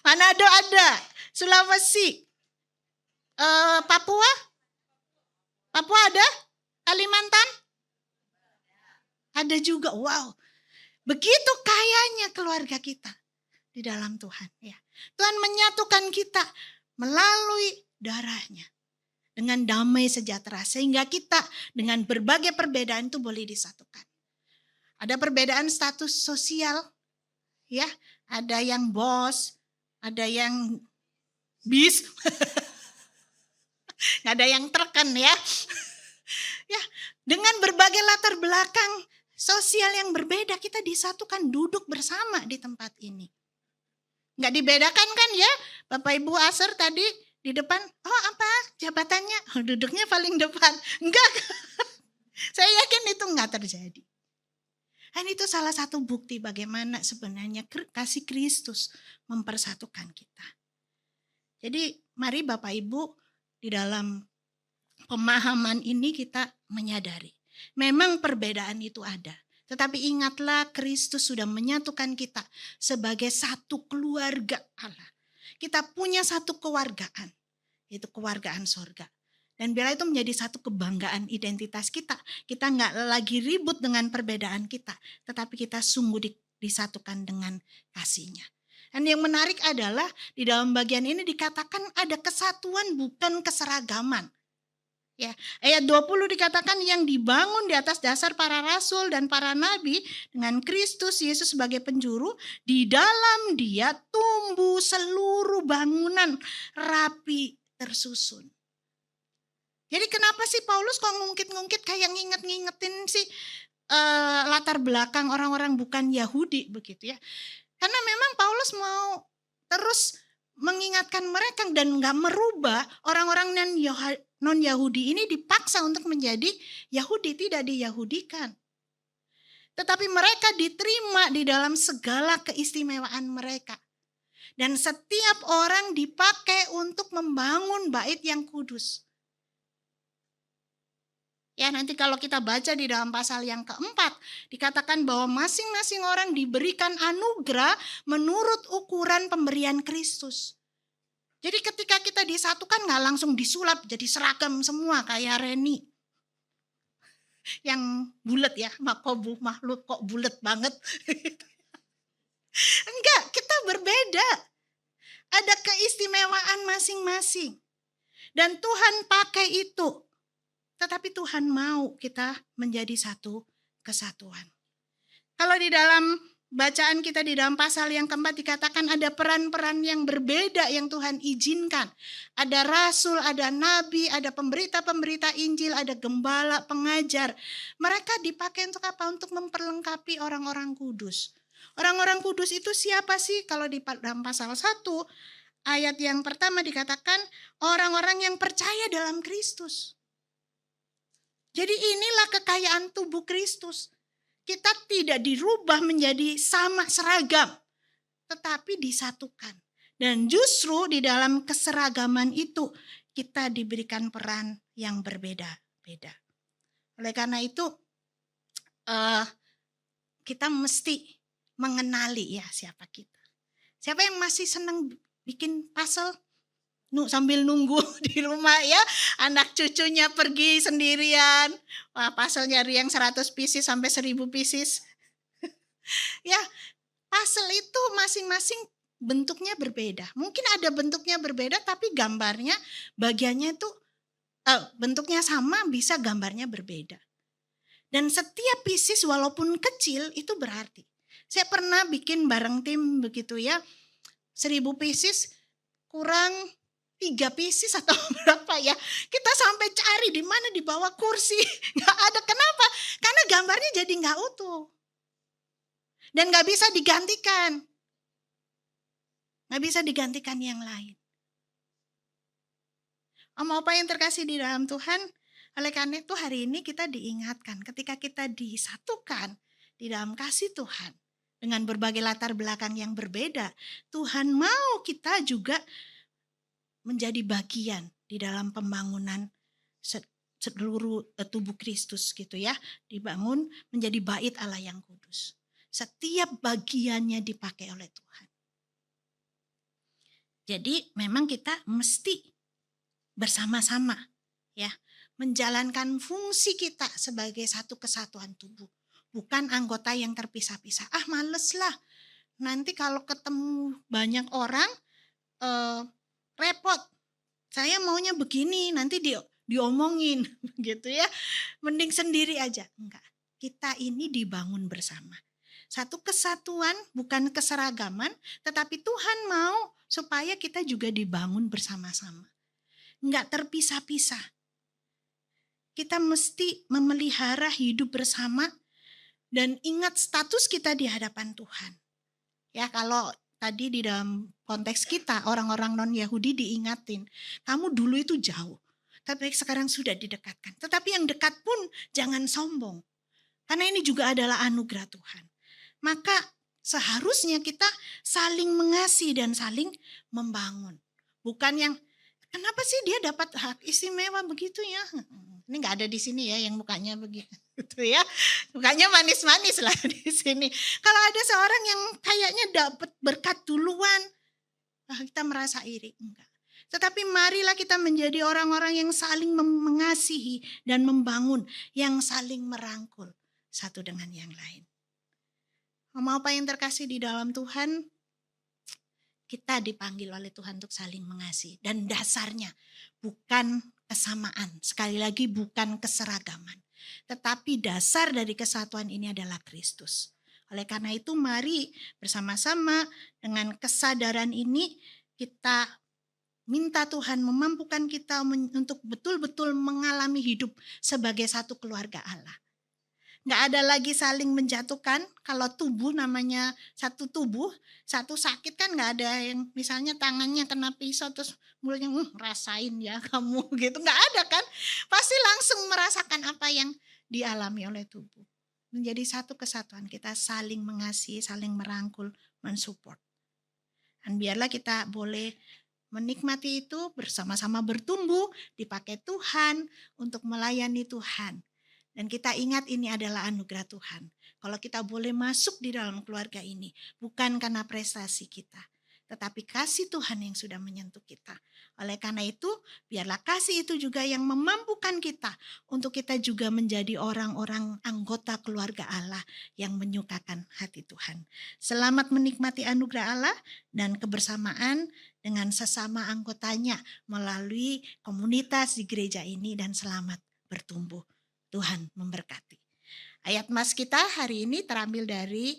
Manado ada. Sulawesi. Papua? Papua ada? Kalimantan? Ada juga. Wow. Begitu kayanya keluarga kita di dalam Tuhan. Ya. Tuhan menyatukan kita melalui darahnya dengan damai sejahtera sehingga kita dengan berbagai perbedaan itu boleh disatukan. Ada perbedaan status sosial, ya, ada yang bos, ada yang bis, ada yang terken ya. Ya, dengan berbagai latar belakang sosial yang berbeda kita disatukan duduk bersama di tempat ini. Nggak dibedakan kan ya, Bapak Ibu Aser tadi di depan, oh apa jabatannya? Oh, duduknya paling depan. Enggak. Saya yakin itu nggak terjadi. Dan itu salah satu bukti bagaimana sebenarnya kasih Kristus mempersatukan kita. Jadi mari Bapak Ibu di dalam pemahaman ini kita menyadari. Memang perbedaan itu ada. Tetapi ingatlah Kristus sudah menyatukan kita sebagai satu keluarga Allah. Kita punya satu kewargaan, yaitu kewargaan sorga. Dan biarlah itu menjadi satu kebanggaan identitas kita. Kita nggak lagi ribut dengan perbedaan kita, tetapi kita sungguh disatukan dengan kasih-Nya. Dan yang menarik adalah di dalam bagian ini dikatakan ada kesatuan bukan keseragaman. Ya, ayat 20 dikatakan yang dibangun di atas dasar para rasul dan para nabi dengan Kristus Yesus sebagai penjuru, di dalam Dia tumbuh seluruh bangunan rapi tersusun. Jadi kenapa sih Paulus kok ngungkit-ngungkit kayak ngingetin sih latar belakang orang-orang bukan Yahudi begitu ya. Karena memang Paulus mau terus mengingatkan mereka dan gak merubah orang-orang non-Yahudi ini dipaksa untuk menjadi Yahudi, tidak diyahudikan. Tetapi mereka diterima di dalam segala keistimewaan mereka. Dan setiap orang dipakai untuk membangun bait yang kudus. Ya, nanti kalau kita baca di dalam pasal yang keempat, dikatakan bahwa masing-masing orang diberikan anugerah menurut ukuran pemberian Kristus. Jadi ketika kita disatukan gak langsung disulap jadi seragam semua kayak Reni. Yang bulat ya, makhluk kok bulat banget. Enggak, kita berbeda. Ada keistimewaan masing-masing. Dan Tuhan pakai itu. Tetapi Tuhan mau kita menjadi satu kesatuan. Kalau di dalam bacaan kita di dalam pasal yang keempat dikatakan ada peran-peran yang berbeda yang Tuhan izinkan. Ada rasul, ada nabi, ada pemberita-pemberita Injil, ada gembala, pengajar. Mereka dipakai untuk apa? Untuk memperlengkapi orang-orang kudus. Orang-orang kudus itu siapa sih? Kalau di dalam pasal 1 ayat yang pertama dikatakan orang-orang yang percaya dalam Kristus. Jadi inilah kekayaan tubuh Kristus. Kita tidak dirubah menjadi sama seragam, tetapi disatukan. Dan justru di dalam keseragaman itu kita diberikan peran yang berbeda-beda. Oleh karena itu kita mesti mengenali ya siapa kita. Siapa yang masih senang bikin puzzle? Sambil nunggu di rumah ya, anak cucunya pergi sendirian. Wah, puzzle nyari yang 100 pieces sampai 1000 pieces. Ya, puzzle itu masing-masing bentuknya berbeda. Mungkin ada bentuknya berbeda tapi gambarnya bagiannya itu bentuknya sama, bisa gambarnya berbeda. Dan setiap pieces walaupun kecil itu berarti. Saya pernah bikin bareng tim begitu ya, 1000 pieces kurang 3 pieces atau berapa ya. Kita sampai cari di mana di bawah kursi. Gak ada. Kenapa? Karena gambarnya jadi gak utuh. Dan gak bisa digantikan. Gak bisa digantikan yang lain. Apa yang terkasih di dalam Tuhan. Oleh karena itu hari ini kita diingatkan. Ketika kita disatukan di dalam kasih Tuhan. Dengan berbagai latar belakang yang berbeda. Tuhan mau kita juga menjadi bagian di dalam pembangunan seluruh tubuh Kristus gitu ya. Dibangun menjadi bait Allah yang kudus. Setiap bagiannya dipakai oleh Tuhan. Jadi memang kita mesti bersama-sama ya. Menjalankan fungsi kita sebagai satu kesatuan tubuh. Bukan anggota yang terpisah-pisah. Males lah. Nanti kalau ketemu banyak orang repot. Saya maunya begini, nanti diomongin gitu ya. Mending sendiri aja. Enggak. Kita ini dibangun bersama. Satu kesatuan bukan keseragaman, tetapi Tuhan mau supaya kita juga dibangun bersama-sama. Enggak terpisah-pisah. Kita mesti memelihara hidup bersama dan ingat status kita di hadapan Tuhan. Ya, kalau tadi di dalam konteks kita, orang-orang non-Yahudi diingatin, kamu dulu itu jauh. tapi sekarang sudah didekatkan. Tetapi yang dekat pun jangan sombong. Karena ini juga adalah anugerah Tuhan. Maka seharusnya kita saling mengasihi dan saling membangun. Bukan yang, kenapa sih dia dapat hak istimewa begitu ya? Ini nggak ada di sini ya yang mukanya begitu ya. Mukanya manis-manis lah di sini. Kalau ada seorang yang kayaknya dapat berkat duluan, kita merasa iri. Enggak. Tetapi marilah kita menjadi orang-orang yang saling mengasihi dan membangun, yang saling merangkul satu dengan yang lain. Mau apa yang terkasih di dalam Tuhan, kita dipanggil oleh Tuhan untuk saling mengasihi. Dan dasarnya bukan kesamaan, sekali lagi bukan keseragaman. Tetapi dasar dari kesatuan ini adalah Kristus. Oleh karena itu mari bersama-sama dengan kesadaran ini kita minta Tuhan memampukan kita untuk betul-betul mengalami hidup sebagai satu keluarga Allah. Nggak ada lagi saling menjatuhkan. Kalau tubuh namanya satu tubuh, satu sakit kan nggak ada yang misalnya tangannya kena pisau terus mulutnya rasain ya kamu gitu. Nggak ada kan. Pasti langsung merasakan apa yang dialami oleh tubuh. Menjadi satu kesatuan, kita saling mengasihi, saling merangkul, mensupport. Dan biarlah kita boleh menikmati itu bersama-sama bertumbuh, dipakai Tuhan untuk melayani Tuhan. Dan kita ingat ini adalah anugerah Tuhan. Kalau kita boleh masuk di dalam keluarga ini, bukan karena prestasi kita, tetapi kasih Tuhan yang sudah menyentuh kita. Oleh karena itu, biarlah kasih itu juga yang memampukan kita untuk kita juga menjadi orang-orang anggota keluarga Allah yang menyukakan hati Tuhan. Selamat menikmati anugerah Allah dan kebersamaan dengan sesama anggotanya melalui komunitas di gereja ini, dan selamat bertumbuh. Tuhan memberkati. Ayat mas kita hari ini terambil dari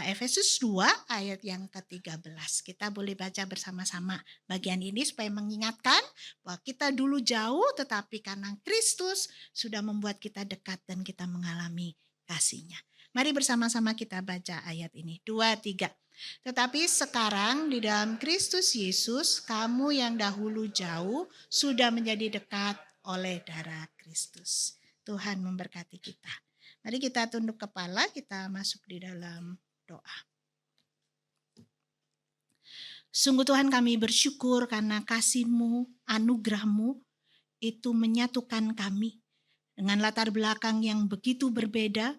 Efesus 2 ayat yang ke-13. Kita boleh baca bersama-sama bagian ini supaya mengingatkan bahwa kita dulu jauh, tetapi karena Kristus sudah membuat kita dekat dan kita mengalami kasih-Nya. Mari bersama-sama kita baca ayat ini. 2, 3. Tetapi sekarang di dalam Kristus Yesus, kamu yang dahulu jauh sudah menjadi dekat oleh darah Kristus. Tuhan memberkati kita. Mari kita tunduk kepala, kita masuk di dalam doa. Sungguh Tuhan, kami bersyukur karena kasih-Mu, anugerah-Mu itu menyatukan kami dengan latar belakang yang begitu berbeda.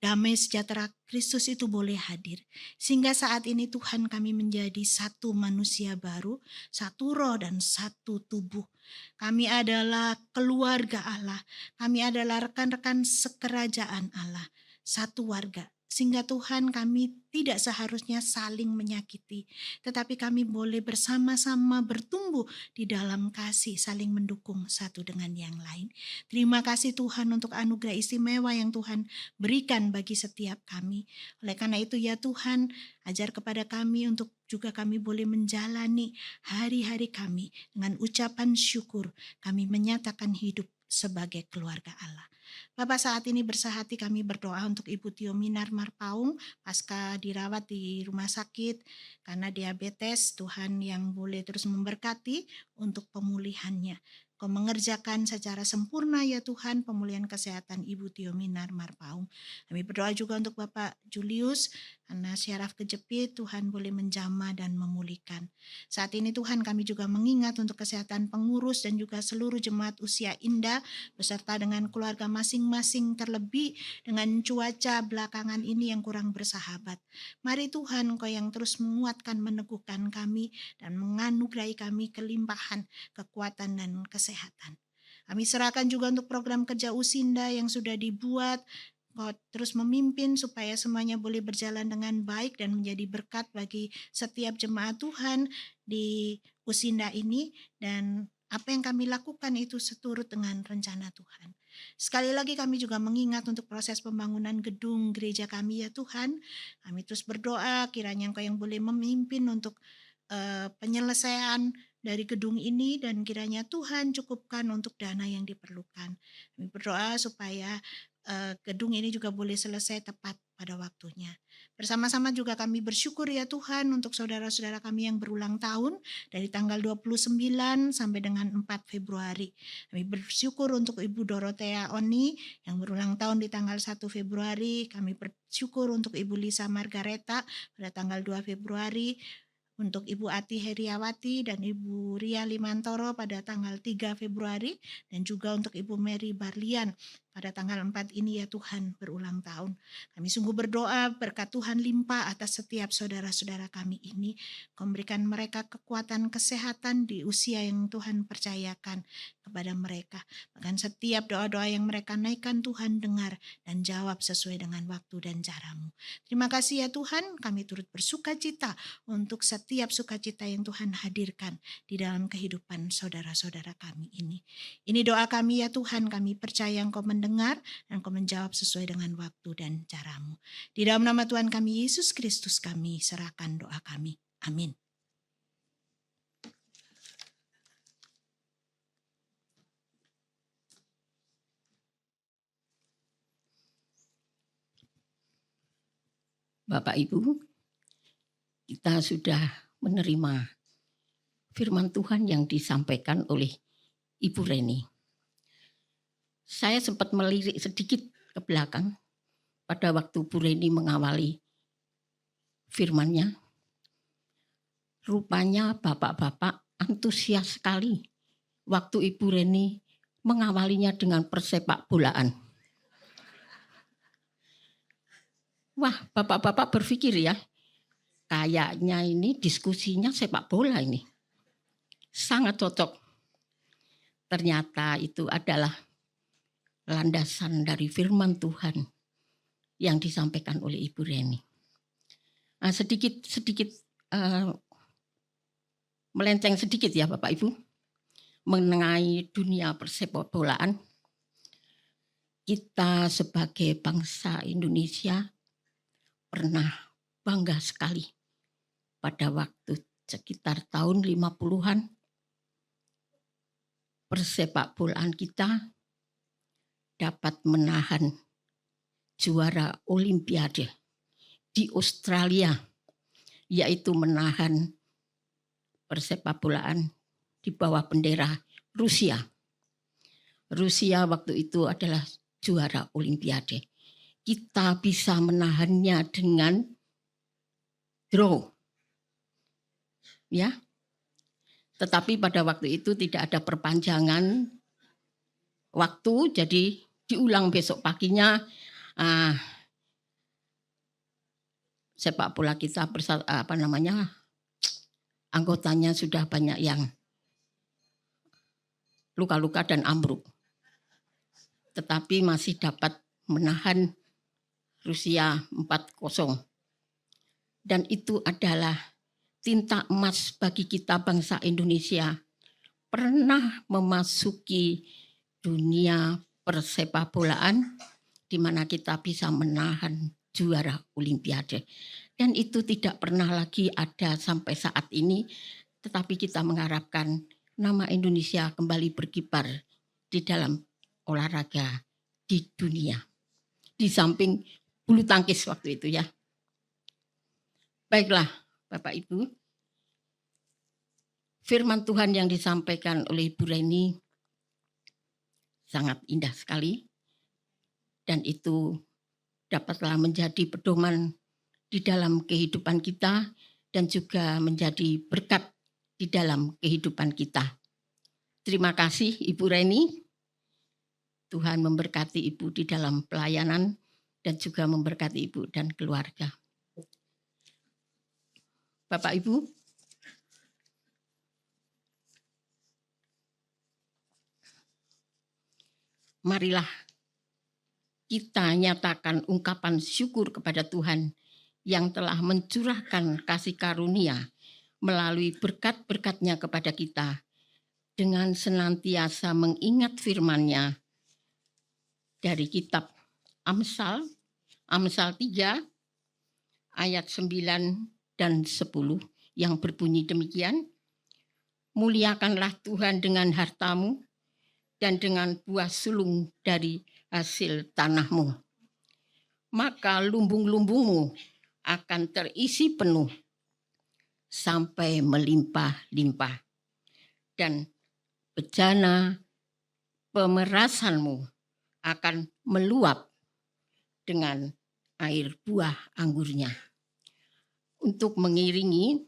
Damai sejahtera Kristus itu boleh hadir. Sehingga saat ini Tuhan, kami menjadi satu manusia baru, satu roh dan satu tubuh. Kami adalah keluarga Allah. Kami adalah rekan-rekan sekerajaan Allah. Satu warga. Sehingga Tuhan, kami tidak seharusnya saling menyakiti. Tetapi kami boleh bersama-sama bertumbuh di dalam kasih, saling mendukung satu dengan yang lain. Terima kasih Tuhan untuk anugerah istimewa yang Tuhan berikan bagi setiap kami. Oleh karena itu ya Tuhan, ajar kepada kami untuk juga kami boleh menjalani hari-hari kami dengan ucapan syukur. Kami menyatakan hidup sebagai keluarga Allah. Bapak, saat ini bersahati kami berdoa untuk Ibu Tio Minar Marpaung pasca dirawat di rumah sakit karena diabetes. Tuhan yang boleh terus memberkati untuk pemulihannya. Kau mengerjakan secara sempurna ya Tuhan pemulihan kesehatan Ibu Tio Minar Marpaung. Kami berdoa juga untuk Bapak Julius karena syaraf kejepit, Tuhan boleh menjamah dan memulihkan. Saat ini Tuhan, kami juga mengingat untuk kesehatan pengurus dan juga seluruh jemaat usia indah beserta dengan keluarga masing-masing, terlebih dengan cuaca belakangan ini yang kurang bersahabat. Mari Tuhan, Engkau yang terus menguatkan, meneguhkan kami dan menganugerahi kami kelimpahan, kekuatan dan kesehatan. Kami serahkan juga untuk program kerja Usinda yang sudah dibuat. Kau terus memimpin supaya semuanya boleh berjalan dengan baik dan menjadi berkat bagi setiap jemaat Tuhan di Usinda ini. Dan apa yang kami lakukan itu seturut dengan rencana Tuhan. Sekali lagi kami juga mengingat untuk proses pembangunan gedung gereja kami ya Tuhan. Kami terus berdoa kiranya Engkau yang boleh memimpin untuk penyelesaian dari gedung ini, dan kiranya Tuhan cukupkan untuk dana yang diperlukan. Kami berdoa supaya gedung ini juga boleh selesai tepat pada waktunya. Bersama-sama juga kami bersyukur ya Tuhan untuk saudara-saudara kami yang berulang tahun dari tanggal 29 sampai dengan 4 Februari. Kami bersyukur untuk Ibu Dorothea Oni yang berulang tahun di tanggal 1 Februari. Kami bersyukur untuk Ibu Lisa Margareta pada tanggal 2 Februari. Untuk Ibu Ati Heriawati dan Ibu Ria Limantoro pada tanggal 3 Februari. Dan juga untuk Ibu Mary Barlian pada tanggal 4 ini ya Tuhan berulang tahun. Kami sungguh berdoa berkat Tuhan limpah atas setiap saudara-saudara kami ini. Memberikan mereka kekuatan kesehatan di usia yang Tuhan percayakan kepada mereka. Bahkan setiap doa-doa yang mereka naikkan Tuhan dengar dan jawab sesuai dengan waktu dan caramu. Terima kasih ya Tuhan, kami turut bersuka cita untuk setiap sukacita yang Tuhan hadirkan di dalam kehidupan saudara-saudara kami ini. Ini doa kami ya Tuhan, kami percaya Engkau mendengar dan Engkau menjawab sesuai dengan waktu dan caramu. Di dalam nama Tuhan kami Yesus Kristus kami serahkan doa kami. Amin. Bapak Ibu, kita sudah menerima firman Tuhan yang disampaikan oleh Ibu Reni. Saya sempat melirik sedikit ke belakang pada waktu Bu Reni mengawali firman-Nya. Rupanya bapak-bapak antusias sekali waktu Ibu Reni mengawalinya dengan persepak bolaan. Wah, bapak-bapak berpikir ya, kayaknya ini diskusinya sepak bola ini. Sangat cocok. Ternyata itu adalah landasan dari firman Tuhan yang disampaikan oleh Ibu Reni. Nah, sedikit melenceng sedikit ya Bapak Ibu, mengenai dunia persepak bolaan. Kita sebagai bangsa Indonesia pernah bangga sekali pada waktu sekitar tahun 50-an persepak bolaan kita dapat menahan juara Olimpiade di Australia, yaitu menahan persepak bolaan di bawah bendera Rusia. Rusia waktu itu adalah juara Olimpiade. Kita bisa menahannya dengan draw. Ya. Tetapi pada waktu itu tidak ada perpanjangan waktu, jadi diulang besok paginya. Sepak bola kita anggotanya sudah banyak yang luka-luka dan ambruk. Tetapi masih dapat menahan Rusia 4-0. Dan itu adalah tinta emas bagi kita bangsa Indonesia. Pernah memasuki dunia persepak bolaan di mana kita bisa menahan juara Olimpiade. Dan itu tidak pernah lagi ada sampai saat ini. Tetapi kita mengharapkan nama Indonesia kembali berkibar di dalam olahraga di dunia. Di samping bulu tangkis waktu itu ya. Baiklah Bapak Ibu, firman Tuhan yang disampaikan oleh Ibu Reni sangat indah sekali. Dan itu dapatlah menjadi pedoman di dalam kehidupan kita dan juga menjadi berkat di dalam kehidupan kita. Terima kasih Ibu Reni. Tuhan memberkati Ibu di dalam pelayanan dan juga memberkati Ibu dan keluarga. Bapak Ibu, marilah kita nyatakan ungkapan syukur kepada Tuhan yang telah mencurahkan kasih karunia melalui berkat-berkat-Nya kepada kita dengan senantiasa mengingat firman-Nya dari kitab Amsal 3 ayat 9 dan 10 yang berbunyi demikian. Muliakanlah Tuhan dengan hartamu dan dengan buah sulung dari hasil tanahmu. Maka lumbung-lumbungmu akan terisi penuh sampai melimpah-limpah, dan bejana pemerasanmu akan meluap dengan air buah anggurnya. Untuk mengiringi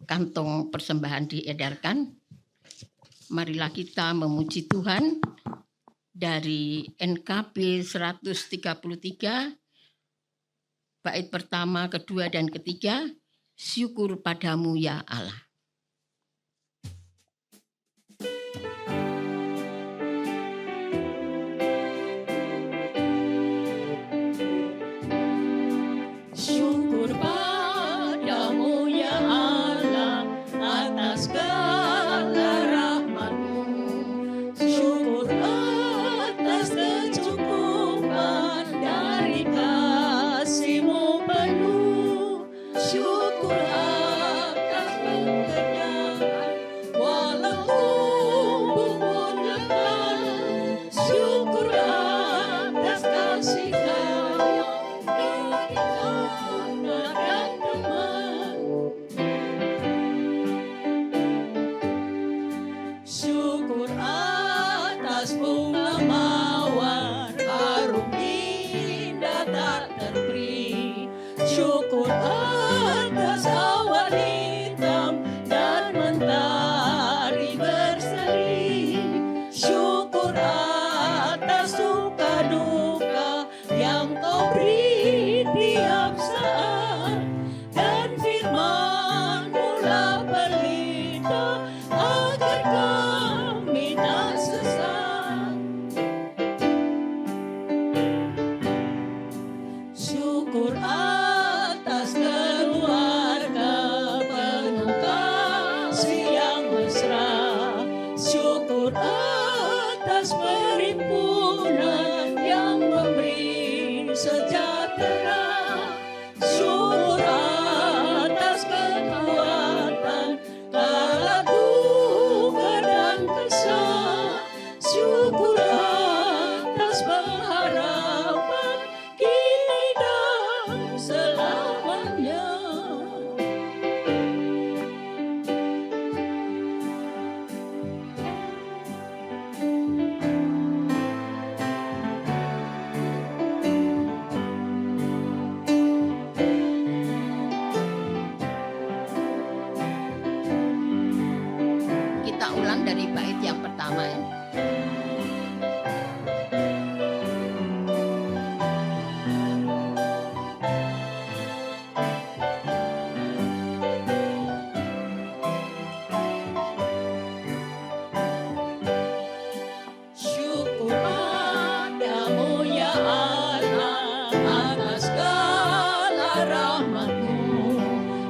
kantong persembahan diedarkan, marilah kita memuji Tuhan dari NKB 133, bait pertama, kedua, dan ketiga. Syukur padamu ya Allah. Syukur padamu ya Allah atas segala rahmat-Mu. Syukur atas kecukupan dari kasih-Mu penuh. Syukur atas penggenyapan walau tubuh pun lemah. Syukur atas kasih Kau dari anak dan teman. Syukur atas bunga mawar harum indah tak terperi. Syukur atas awan hitam dan mentari berseri. Syukur atas suka duka yang Kau beri tiap saat, dan firman-Mu lah pelita agar kami tak sesat. Syukur atas keluarga penuh kasih yang mesra. Syukur atas perhimpunan yang memberi sejahtera. Syukur atas kekuatan kala duka dan kesal. Syukur atas pengharapan kini dan selamanya. Kita ulang dari bait yang pertama ya. Syukur padamu ya Allah atas segala rahmat-Mu.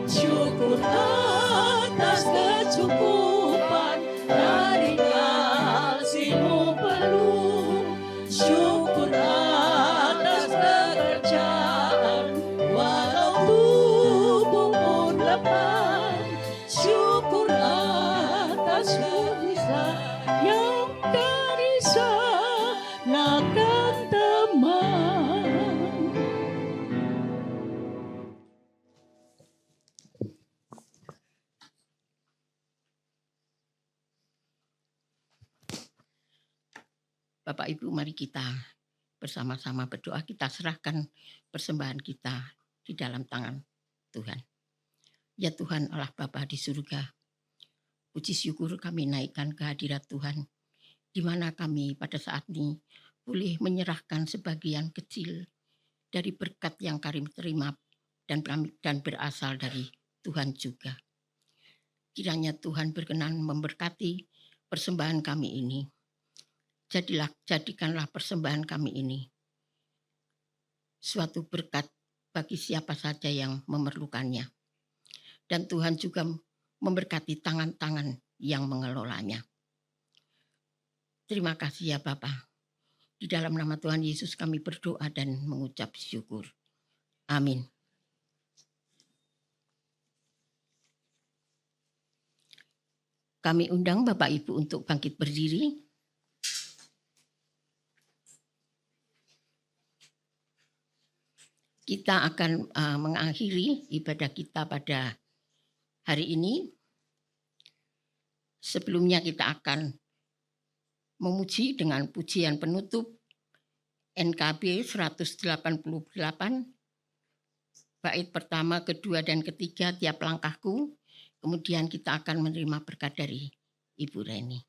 Syukur atas kecukupan dari kasih-Mu penuh. Syukur atas pekerjaan walau tubuh pun lemah. Syukur atas bisa yang dari sana kan teman. Bapak Ibu, mari kita bersama-sama berdoa. Kita serahkan persembahan kita di dalam tangan Tuhan. Ya Tuhan Allah Bapa di surga, puji syukur kami naikkan ke hadirat Tuhan, di mana kami pada saat ini boleh menyerahkan sebagian kecil dari berkat yang kami terima dan berasal dari Tuhan juga. Kiranya Tuhan berkenan memberkati persembahan kami ini. Jadikanlah persembahan kami ini suatu berkat bagi siapa saja yang memerlukannya. Dan Tuhan juga memberkati tangan-tangan yang mengelolanya. Terima kasih ya Bapa. Di dalam nama Tuhan Yesus kami berdoa dan mengucap syukur. Amin. Kami undang Bapak Ibu untuk bangkit berdiri. kita akan mengakhiri ibadah kita pada hari ini. Sebelumnya kita akan memuji dengan pujian penutup NKB 188, bait pertama, kedua, dan ketiga, tiap langkahku. Kemudian kita akan menerima berkat dari Ibu Reni.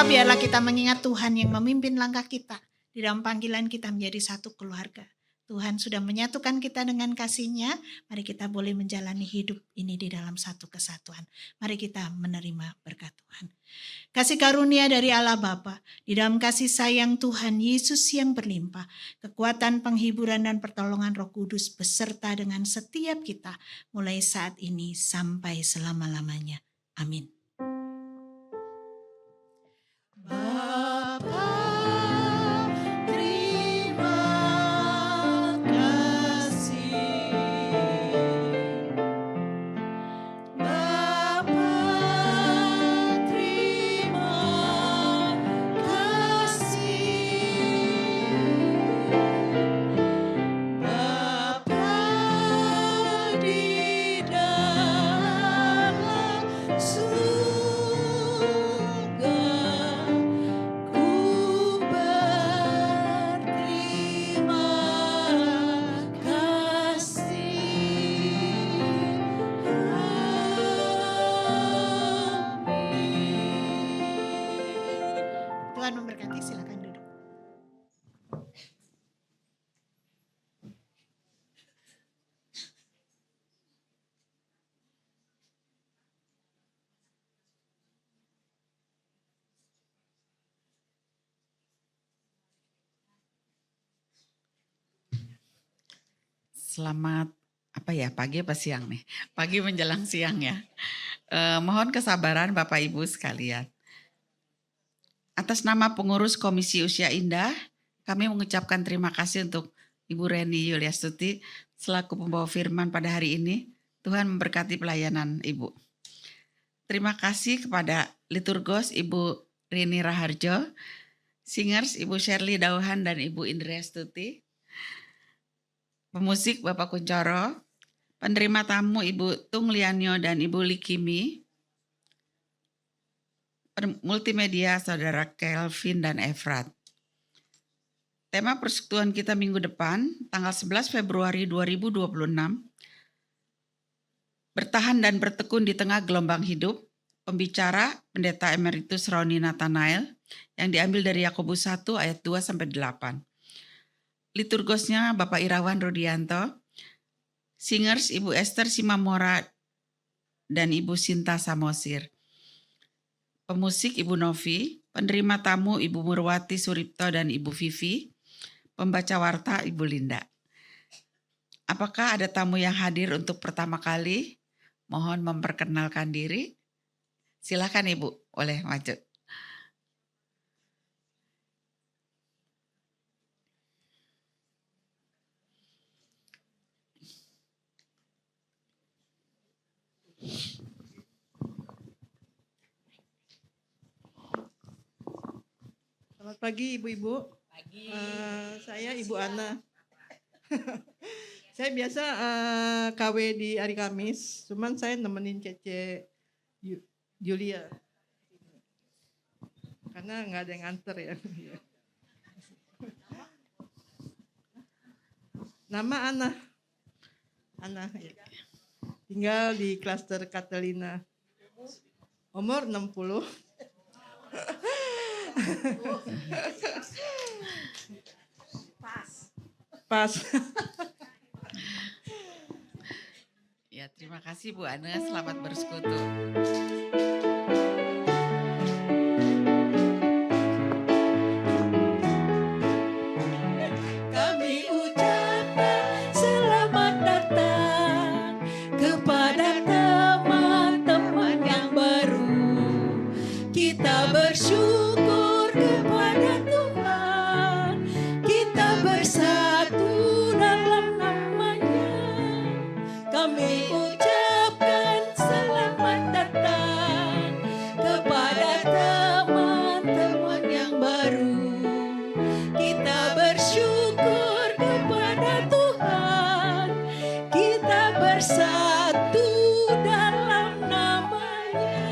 Biarlah kita mengingat Tuhan yang memimpin langkah kita di dalam panggilan kita menjadi satu keluarga. Tuhan sudah menyatukan kita dengan kasih-Nya. Mari kita boleh menjalani hidup ini di dalam satu kesatuan. Mari kita menerima berkat Tuhan. Kasih karunia dari Allah Bapa, di dalam kasih sayang Tuhan Yesus yang berlimpah, kekuatan penghiburan dan pertolongan Roh Kudus beserta dengan setiap kita mulai saat ini sampai selama-lamanya. Amin. Bapa, terima kasih. Bapa, terima kasih. Bapa di dalam surga. Selamat pagi apa siang nih? Pagi menjelang siang ya. Mohon kesabaran Bapak Ibu sekalian. Atas nama pengurus Komisi Usia Indah, kami mengucapkan terima kasih untuk Ibu Reni Yuliastuti selaku pembawa firman pada hari ini. Tuhan memberkati pelayanan Ibu. Terima kasih kepada liturgos Ibu Rini Raharjo, singers Ibu Shirley Dauhan dan Ibu Indriastuti, pemusik Bapak Kuncoro, penerima tamu Ibu Tung Lianyo dan Ibu Likimi, multimedia Saudara Kelvin dan Efrat. Tema persekutuan kita minggu depan, tanggal 11 Februari 2026, bertahan dan bertekun di tengah gelombang hidup, pembicara Pendeta Emeritus Roni Nathanael, yang diambil dari Yakobus 1 ayat 2-8. Liturgosnya Bapak Irawan Rudianto, singers Ibu Esther Simamora dan Ibu Sinta Samosir. Pemusik Ibu Novi, penerima tamu Ibu Murwati Suripto dan Ibu Vivi, pembaca warta Ibu Linda. Apakah ada tamu yang hadir untuk pertama kali? Mohon memperkenalkan diri. Silakan Ibu, boleh maju. Selamat pagi Ibu-Ibu. Pagi. Saya Ibu Ana. Saya biasa KW di hari Kamis, cuman saya nemenin Cece Julia. Karena nggak ada yang nganter ya. Nama Ana. Ana ya. Tinggal di klaster Catalina. Umur 60. Pas. Ya, terima kasih Bu Ana, selamat bersekutu. Kami ucapkan selamat datang kepada teman-teman yang baru. Kita bersyukur kepada Tuhan, kita bersatu dalam nama-Nya. Kami ucapkan selamat datang kepada teman-teman yang baru. Kita bersyukur kepada Tuhan, kita bersatu dalam nama-Nya.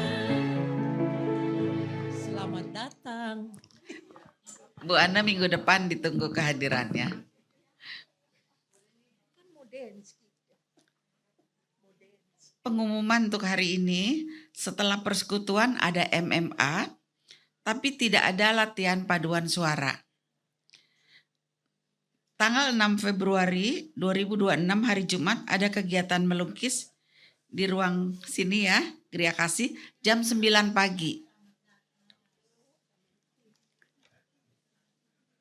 Selamat datang. Bu Ana minggu depan ditunggu kehadirannya. Pengumuman untuk hari ini, setelah persekutuan ada MMA, tapi tidak ada latihan paduan suara. Tanggal 6 Februari 2026 hari Jumat ada kegiatan melukis di ruang sini ya, Geria Kasih, jam 9 pagi.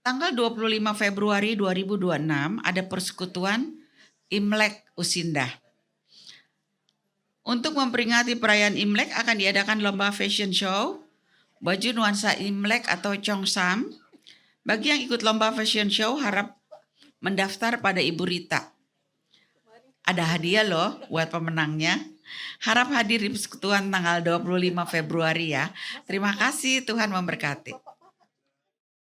Tanggal 25 Februari 2026 ada persekutuan Imlek Usindah. Untuk memperingati perayaan Imlek akan diadakan lomba fashion show, baju nuansa Imlek atau Cheongsam. Bagi yang ikut lomba fashion show harap mendaftar pada Ibu Rita. Ada hadiah loh buat pemenangnya. Harap hadir di persekutuan tanggal 25 Februari ya. Terima kasih, Tuhan memberkati.